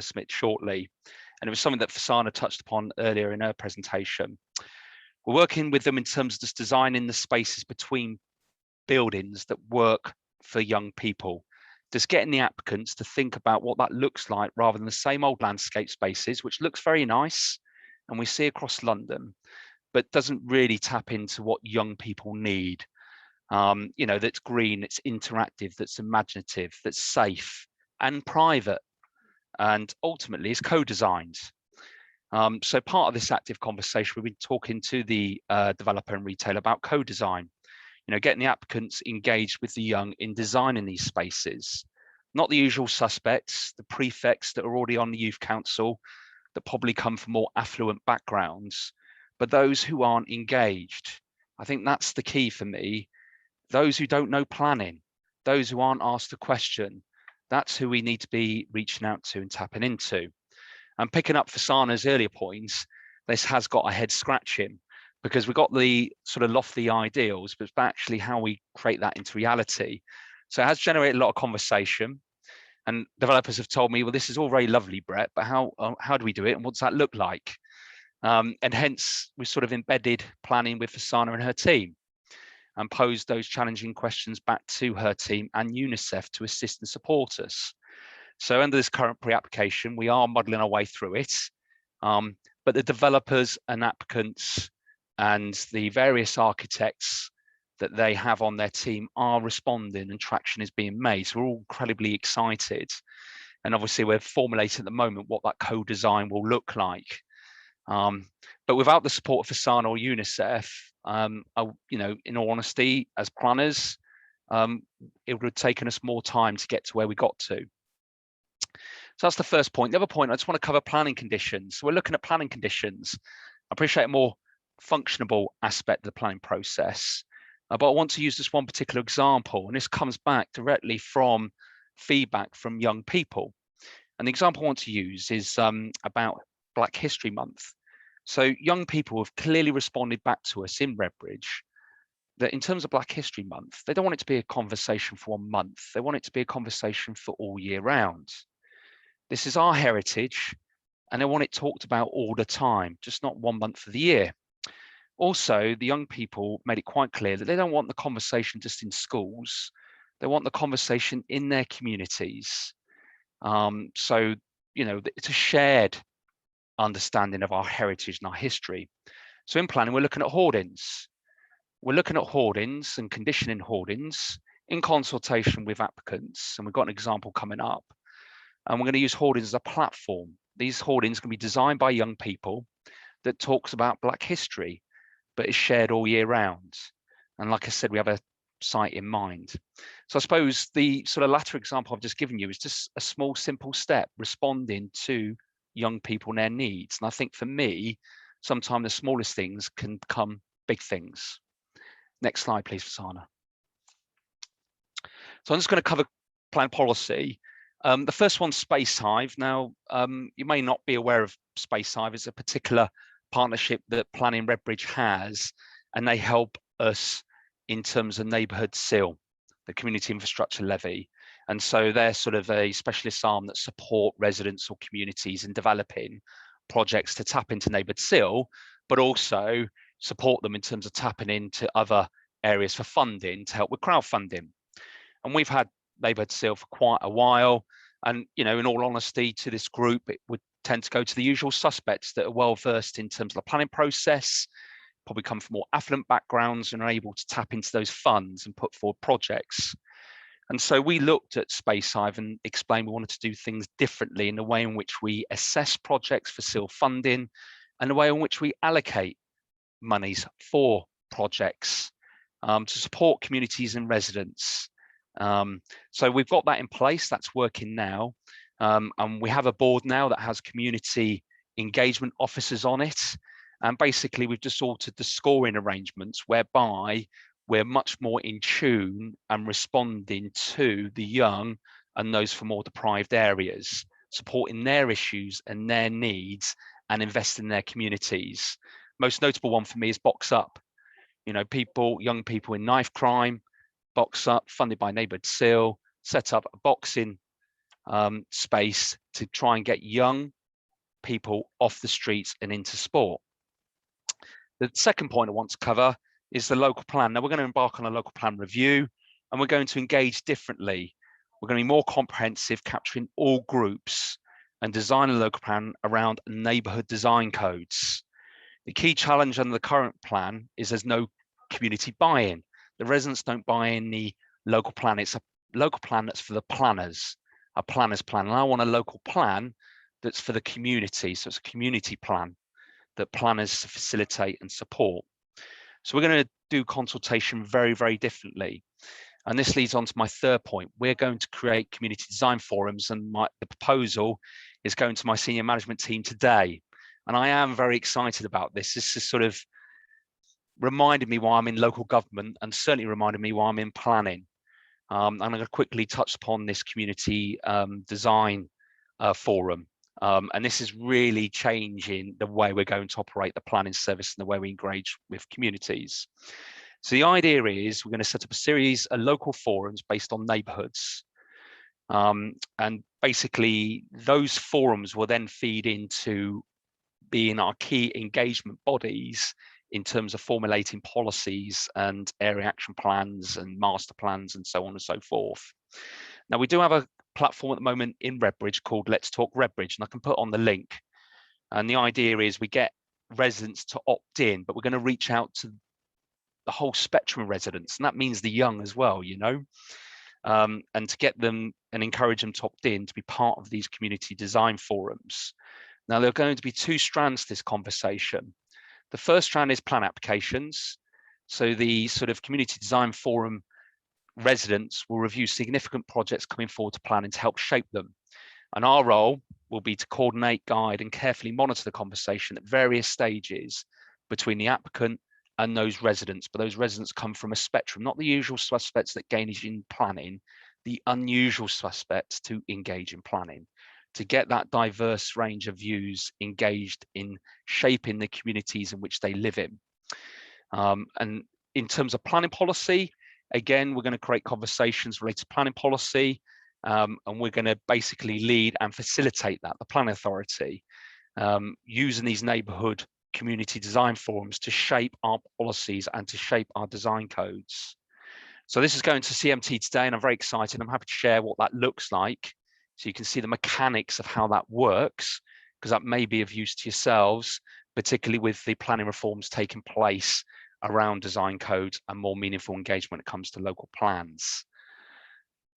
submit shortly. And it was something that Fasana touched upon earlier in her presentation. We're working with them in terms of just designing the spaces between buildings that work for young people. Just getting the applicants to think about what that looks like rather than the same old landscape spaces, which looks very nice and we see across London, but doesn't really tap into what young people need. You know, that's green, it's interactive, that's imaginative, that's safe and private, and ultimately is co-designed. So part of this active conversation, we've been talking to the developer and retailer about co-design, you know, getting the applicants engaged with the young in designing these spaces, not the usual suspects, the prefects that are already on the youth council that probably come from more affluent backgrounds, but those who aren't engaged. I think that's the key for me. Those who don't know planning, those who aren't asked a question, that's who we need to be reaching out to and tapping into. And picking up Fasana's earlier points, this has got a head scratching because we've got the sort of lofty ideals, but it's actually how we create that into reality. So it has generated a lot of conversation, and developers have told me, well, this is all very lovely, Brett, but how do we do it? And what does that look like? And hence we sort of embedded planning with Fasana and her team and posed those challenging questions back to her team and Unicef to assist and support us. So under this current pre-application, we are modelling our way through it, but the developers and applicants and the various architects that they have on their team are responding and traction is being made. So we're all incredibly excited. And obviously we're formulating at the moment what that co-design will look like. But without the support of Fasana or UNICEF, you know, in all honesty, as planners, it would have taken us more time to get to where we got to. So that's the first point. The other point, I just want to cover planning conditions. So we're looking at planning conditions. I appreciate a more functionable aspect of the planning process, but I want to use this one particular example, and this comes back directly from feedback from young people. And the example I want to use is about Black History Month. So young people have clearly responded back to us in Redbridge that in terms of Black History Month, they don't want it to be a conversation for 1 month. They want it to be a conversation for all year round. This is our heritage, and they want it talked about all the time, just not 1 month of the year. Also, the young people made it quite clear that they don't want the conversation just in schools, they want the conversation in their communities. So, you know, it's a shared understanding of our heritage and our history. So in planning, we're looking at hoardings. We're looking at hoardings and conditioning hoardings in consultation with applicants. And we've got an example coming up. And we're going to use hoardings as a platform. These hoardings can be designed by young people that talks about Black history, but is shared all year round. And like I said, we have a site in mind. So I suppose the sort of latter example I've just given you is just a small, simple step responding to young people and their needs. And I think for me, sometimes the smallest things can become big things. Next slide, please, Fasana. So I'm just going to cover plan policy. The first one's Space Hive. Now, you may not be aware of Space Hive. It's a particular partnership that Planning Redbridge has, and they help us in terms of neighbourhood CIL, the Community Infrastructure Levy. And so they're sort of a specialist arm that support residents or communities in developing projects to tap into neighbourhood CIL, but also support them in terms of tapping into other areas for funding to help with crowdfunding. And we've had neighbourhood CIL for quite a while. And, you know, in all honesty, to this group, it would tend to go to the usual suspects that are well versed in terms of the planning process, probably come from more affluent backgrounds and are able to tap into those funds and put forward projects. And so we looked at Space Hive and explained we wanted to do things differently in the way in which we assess projects for CIL funding and the way in which we allocate monies for projects to support communities and residents. So we've got that in place, that's working now. And we have a board now that has community engagement officers on it. And basically we've just altered the scoring arrangements whereby we're much more in tune and responding to the young and those from more deprived areas, supporting their issues and their needs and investing in their communities. Most notable one for me is Box Up. You know, young people in knife crime, Box Up, funded by Neighbourhood CIL, set up a boxing space to try and get young people off the streets and into sport. The second point I want to cover is the local plan. Now we're going to embark on a local plan review and we're going to engage differently. We're going to be more comprehensive, capturing all groups and design a local plan around neighbourhood design codes. The key challenge under the current plan is there's no community buy-in. The residents don't buy in the local plan. It's a local plan that's for the planners, a planner's plan. And I want a local plan that's for the community. So it's a community plan that planners facilitate and support. So we're going to do consultation very, very differently. And this leads on to my third point. We're going to create community design forums, and the proposal is going to my senior management team today. And I am very excited about this. This is sort of reminded me why I'm in local government and certainly reminded me why I'm in planning. I'm going to quickly touch upon this community design forum. And this is really changing the way we're going to operate the planning service and the way we engage with communities. So the idea is we're going to set up a series of local forums based on neighbourhoods. And basically those forums will then feed into being our key engagement bodies in terms of formulating policies and area action plans and master plans and so on and so forth. Now we do have a platform at the moment in Redbridge called Let's Talk Redbridge, and I can put on the link. And the idea is we get residents to opt in, but we're going to reach out to the whole spectrum of residents, and that means the young as well, you know, and to get them and encourage them to opt in to be part of these community design forums. Now there are going to be two strands to this conversation. The first strand is plan applications. So the sort of community design forum residents will review significant projects coming forward to planning to help shape them. And our role will be to coordinate, guide, and carefully monitor the conversation at various stages between the applicant and those residents. But those residents come from a spectrum, not the usual suspects that engage in planning, the unusual suspects to engage in planning, to get that diverse range of views engaged in shaping the communities in which they live in. And in terms of planning policy, again, we're going to create conversations related to planning policy, and we're going to basically lead and facilitate that, the planning authority, using these neighbourhood community design forums to shape our policies and to shape our design codes. So this is going to CMT today, and I'm very excited. I'm happy to share what that looks like, so you can see the mechanics of how that works, because that may be of use to yourselves, particularly with the planning reforms taking place around design codes and more meaningful engagement when it comes to local plans.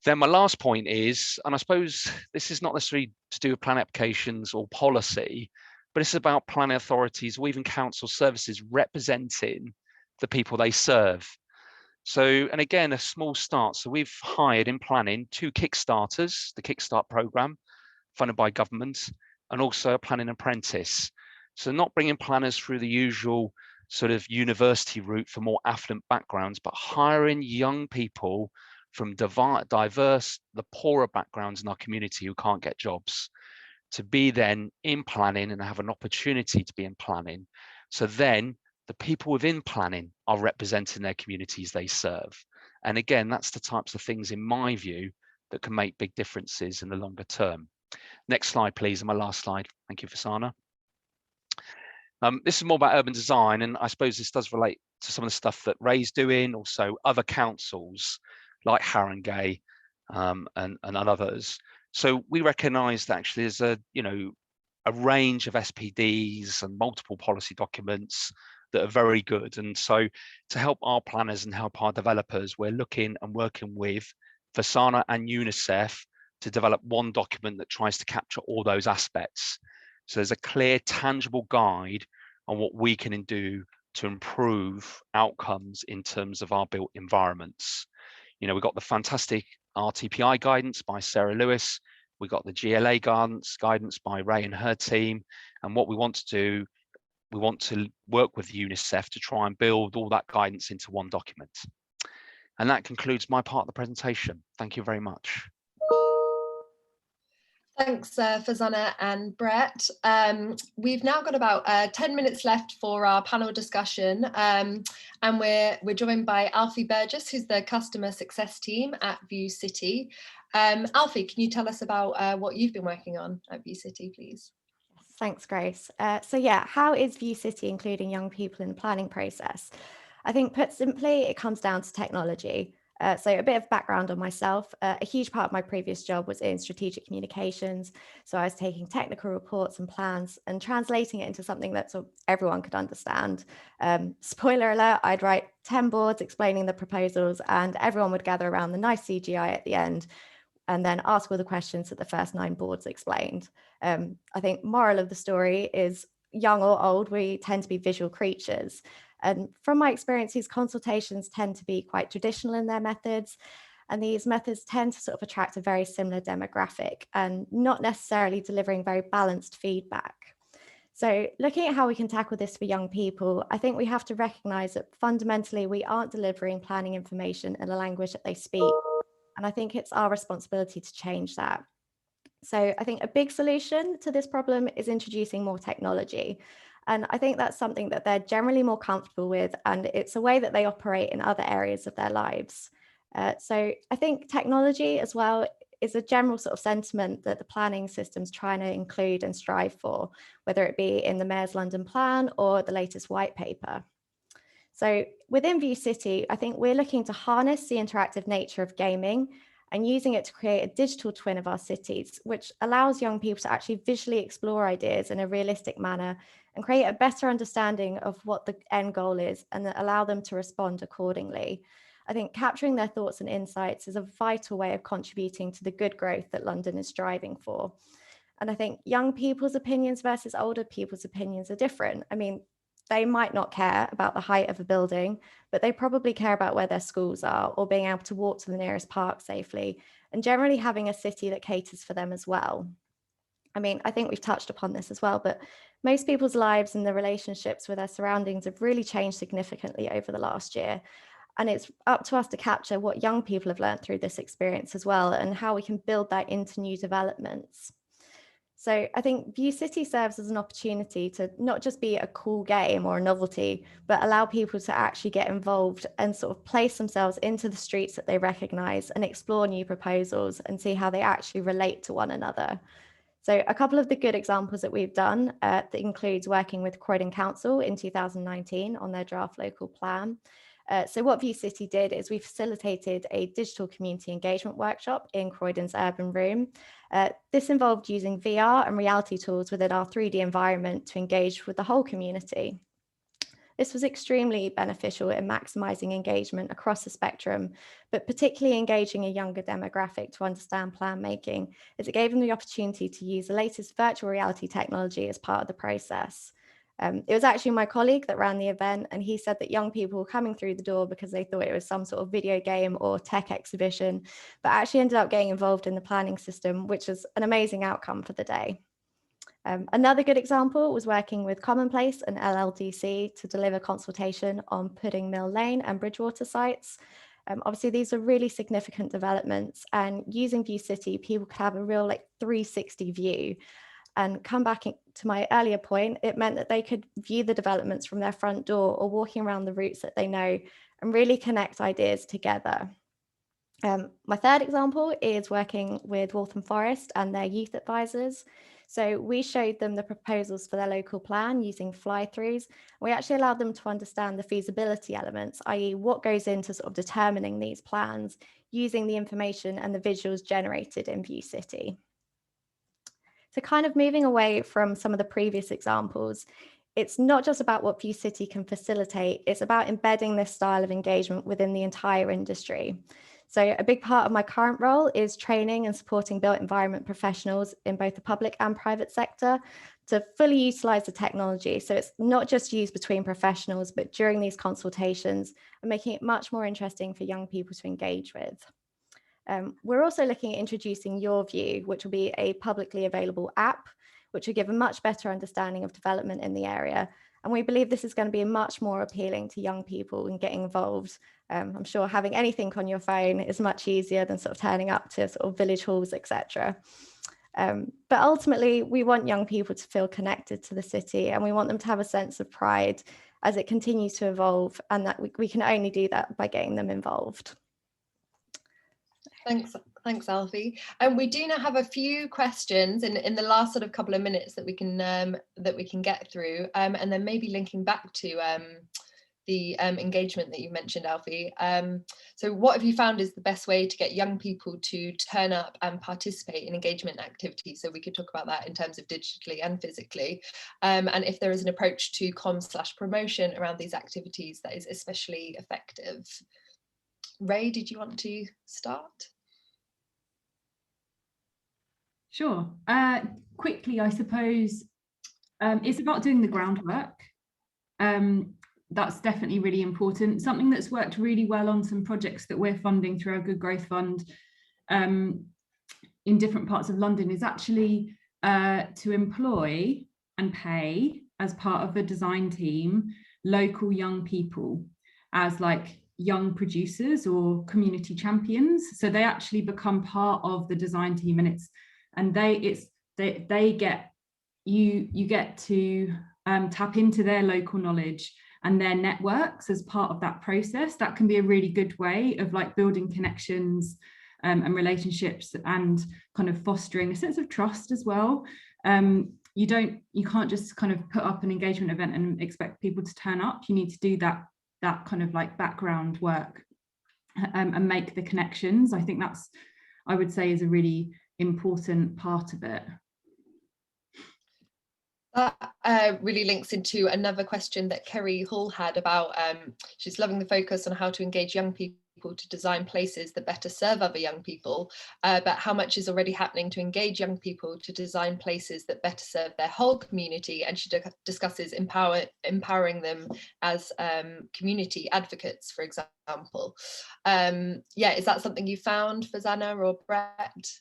Then my last point is, and I suppose this is not necessarily to do with plan applications or policy, but it's about planning authorities or even council services representing the people they serve. So, and again, a small start. So we've hired in planning 2 Kickstarters, the Kickstart program funded by government, and also a planning apprentice. So not bringing planners through the usual sort of university route for more affluent backgrounds, but hiring young people from diverse, the poorer backgrounds in our community who can't get jobs, to be then in planning and have an opportunity to be in planning. So then the people within planning are representing their communities they serve. And again, that's the types of things, in my view, that can make big differences in the longer term. Next slide, please, and my last slide. Thank you, Fasana. This is more about urban design, and I suppose this does relate to some of the stuff that Ray's doing, also other councils like Haringey and others. So we recognise that actually there's a range of SPDs and multiple policy documents that are very good. And so to help our planners and help our developers, we're looking and working with Fasana and Unicef to develop one document that tries to capture all those aspects. So there's a clear, tangible guide on what we can do to improve outcomes in terms of our built environments. We've got the fantastic RTPI guidance by Sarah Lewis. We got the GLA guidance by Ray and her team. And what we want to do, we want to work with UNICEF to try and build all that guidance into one document. And that concludes my part of the presentation. Thank you very much. Thanks, Fasana and Brett. We've now got about 10 minutes left for our panel discussion, and we're joined by Alfie Burgess, who's the customer success team at View City. Alfie, can you tell us about what you've been working on at View City, please? Thanks, Grace. So yeah, how is View City including young people in the planning process? I think put simply, it comes down to technology. So a bit of background on myself. A huge part of my previous job was in strategic communications. So I was taking technical reports and plans and translating it into something that sort of everyone could understand. Spoiler alert, I'd write 10 boards explaining the proposals and everyone would gather around the nice CGI at the end and then ask all the questions that the first 9 boards explained. I think moral of the story is young or old, we tend to be visual creatures. And from my experience, these consultations tend to be quite traditional in their methods. And these methods tend to sort of attract a very similar demographic and not necessarily delivering very balanced feedback. So looking at how we can tackle this for young people, I think we have to recognize that fundamentally we aren't delivering planning information in a language that they speak. And I think it's our responsibility to change that. So I think a big solution to this problem is introducing more technology. And I think that's something that they're generally more comfortable with, and it's a way that they operate in other areas of their lives. So I think technology as well is a general sort of sentiment that the planning system's trying to include and strive for, whether it be in the Mayor's London Plan or the latest white paper. So within View City, I think we're looking to harness the interactive nature of gaming and using it to create a digital twin of our cities, which allows young people to actually visually explore ideas in a realistic manner and create a better understanding of what the end goal is and allow them to respond accordingly. I think capturing their thoughts and insights is a vital way of contributing to the good growth that London is striving for. And I think young people's opinions versus older people's opinions are different. I mean, they might not care about the height of a building, but they probably care about where their schools are or being able to walk to the nearest park safely, and generally having a city that caters for them as well. I mean, I think we've touched upon this as well, but most people's lives and their relationships with their surroundings have really changed significantly over the last year. And it's up to us to capture what young people have learned through this experience as well, and how we can build that into new developments. So I think View City serves as an opportunity to not just be a cool game or a novelty, but allow people to actually get involved and sort of place themselves into the streets that they recognise and explore new proposals and see how they actually relate to one another. So a couple of the good examples that we've done that includes working with Croydon Council in 2019 on their draft local plan. So what View City did is we facilitated a digital community engagement workshop in Croydon's Urban Room. This involved using VR and reality tools within our 3D environment to engage with the whole community. This was extremely beneficial in maximising engagement across the spectrum, but particularly engaging a younger demographic to understand plan making, as it gave them the opportunity to use the latest virtual reality technology as part of the process. It was actually my colleague that ran the event, and he said that young people were coming through the door because they thought it was some sort of video game or tech exhibition, but actually ended up getting involved in the planning system, which was an amazing outcome for the day. Another good example was working with Commonplace and LLDC to deliver consultation on Pudding Mill Lane and Bridgewater sites. Obviously, these are really significant developments, and using View City, people could have a real 360 view. And come back to my earlier point, it meant that they could view the developments from their front door or walking around the routes that they know and really connect ideas together. My third example is working with Waltham Forest and their youth advisors. So we showed them the proposals for their local plan using fly-throughs. We actually allowed them to understand the feasibility elements, i.e. what goes into sort of determining these plans using the information and the visuals generated in View City. So kind of moving away from some of the previous examples, it's not just about what View City can facilitate, it's about embedding this style of engagement within the entire industry. So a big part of my current role is training and supporting built environment professionals in both the public and private sector to fully utilise the technology. So it's not just used between professionals, but during these consultations, and making it much more interesting for young people to engage with. We're also looking at introducing Your View, which will be a publicly available app, which will give a much better understanding of development in the area. And we believe this is going to be much more appealing to young people in getting involved. I'm sure having anything on your phone is much easier than sort of turning up to sort of village halls, etc. But ultimately, we want young people to feel connected to the city, and we want them to have a sense of pride as it continues to evolve, and that we can only do that by getting them involved. Thanks, Alfie. And we do now have a few questions in the last sort of couple of minutes that we can get through, and then maybe linking back to the engagement that you mentioned, Alfie. So what have you found is the best way to get young people to turn up and participate in engagement activities? So we could talk about that in terms of digitally and physically, and if there is an approach to comms/promotion around these activities that is especially effective. Ray, did you want to start? Sure. Quickly, I suppose it's about doing the groundwork. That's definitely really important. Something that's worked really well on some projects that we're funding through our Good Growth Fund in different parts of London is actually to employ and pay, as part of the design team, local young people as young producers or community champions. So they actually become part of the design team, and they get you get to tap into their local knowledge and their networks as part of that process. That can be a really good way of building connections and relationships, and kind of fostering a sense of trust as well. You can't just kind of put up an engagement event and expect people to turn up. You need to do that kind of background work and make the connections. I think that's, I would say, is a really important part of it. That really links into another question that Kerry Hall had about, she's loving the focus on how to engage young people to design places that better serve other young people, but how much is already happening to engage young people to design places that better serve their whole community, and she discusses empowering them as community advocates, for example. Yeah, is that something you found, Fazana or Brett?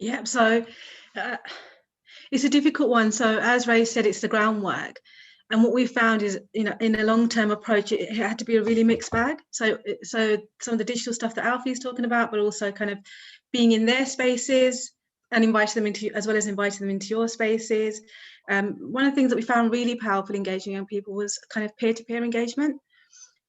Yeah, so it's a difficult one. So as Ray said, it's the groundwork. And what we found is, in a long-term approach, it had to be a really mixed bag. So some of the digital stuff that Alfie's talking about, but also kind of being in their spaces and inviting them into, as well as inviting them into your spaces. One of the things that we found really powerful engaging young people was kind of peer-to-peer engagement.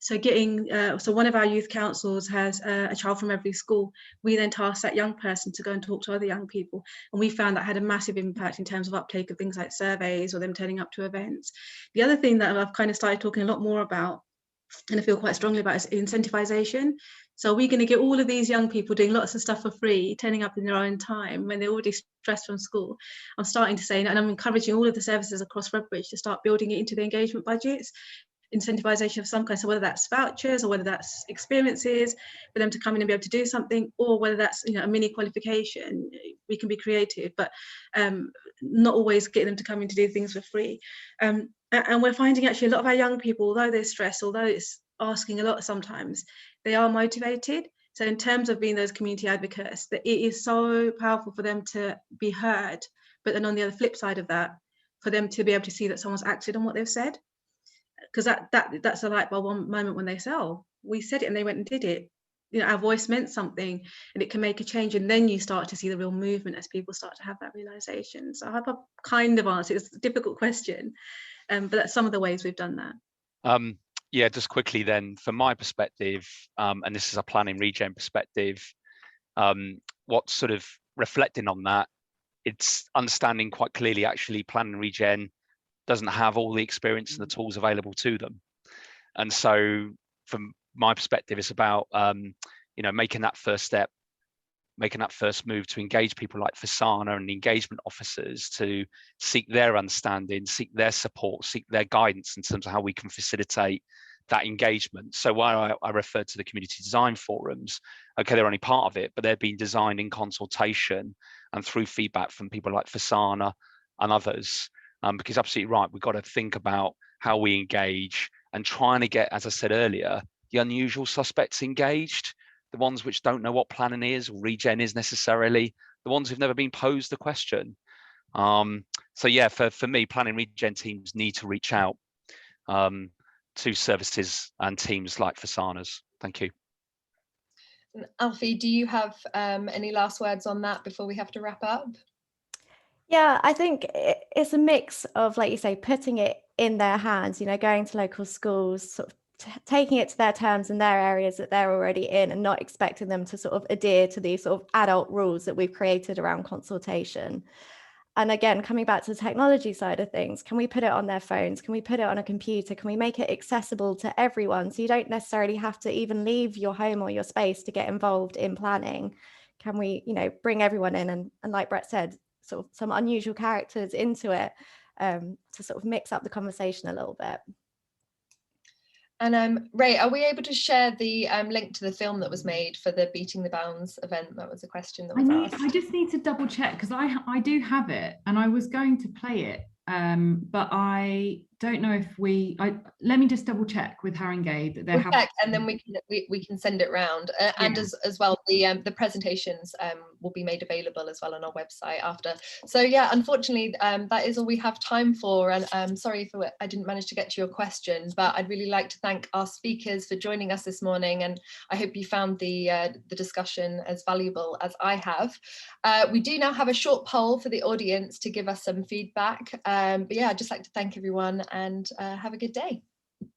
So getting, so one of our youth councils has a child from every school. We then tasked that young person to go and talk to other young people. And we found that had a massive impact in terms of uptake of things like surveys or them turning up to events. The other thing that I've kind of started talking a lot more about, and I feel quite strongly about, is incentivization. So we're going to get all of these young people doing lots of stuff for free, turning up in their own time when they're already stressed from school. I'm starting to say, and I'm encouraging all of the services across Redbridge to start building it into the engagement budgets, incentivization of some kind. So whether that's vouchers or whether that's experiences for them to come in and be able to do something, or whether that's, you know, a mini qualification, we can be creative, but not always getting them to come in to do things for free. And we're finding actually a lot of our young people, although they're stressed, although it's asking a lot sometimes, they are motivated. So in terms of being those community advocates, that it is so powerful for them to be heard, but then on the other flip side of that, for them to be able to see that someone's acted on what they've said. Because that's a light bulb moment when they say, oh, we said it and they went and did it. You know, our voice meant something and it can make a change. And then you start to see the real movement as people start to have that realization. So I hope I've kind of answered. It's a difficult question, but that's some of the ways we've done that. Yeah, just quickly then, from my perspective, and this is a planning regen perspective, what's sort of reflecting on that, it's understanding quite clearly actually planning regen doesn't have all the experience and the tools available to them. And so from my perspective, it's about, you know, making that first step, making that first move to engage people like Fasana and engagement officers to seek their understanding, seek their support, seek their guidance in terms of how we can facilitate that engagement. So while I referred to the community design forums, okay, they're only part of it, but they're being designed in consultation and through feedback from people like Fasana and others. Because absolutely right, we've got to think about how we engage and trying to get, as I said earlier, the unusual suspects engaged, the ones which don't know what planning is or regen is necessarily, the ones who've never been posed the question. So yeah, for me, planning regen teams need to reach out to services and teams like Fasana's. Thank you. Alfie, do you have any last words on that before we have to wrap up? Yeah, I think it's a mix of, like you say, putting it in their hands, you know, going to local schools, sort of taking it to their terms in their areas that they're already in, and not expecting them to sort of adhere to these sort of adult rules that we've created around consultation. And again, coming back to the technology side of things, can we put it on their phones? Can we put it on a computer? Can we make it accessible to everyone? So you don't necessarily have to even leave your home or your space to get involved in planning. Can we, you know, bring everyone in and like Brett said, sort of some unusual characters into it to sort of mix up the conversation a little bit. And Ray, are we able to share the link to the film that was made for the Beating the Bounds event? That was a question that was asked. I just need to double check, because I do have it and I was going to play it, but I don't know if let me just double check with Haringey that they're check, and then we can send it round, and as well the presentations will be made available as well on our website after. So yeah, unfortunately that is all we have time for, and sorry if I didn't manage to get to your question, but I'd really like to thank our speakers for joining us this morning, and I hope you found the discussion as valuable as I have. We do now have a short poll for the audience to give us some feedback, but yeah, I'd just like to thank everyone and have a good day.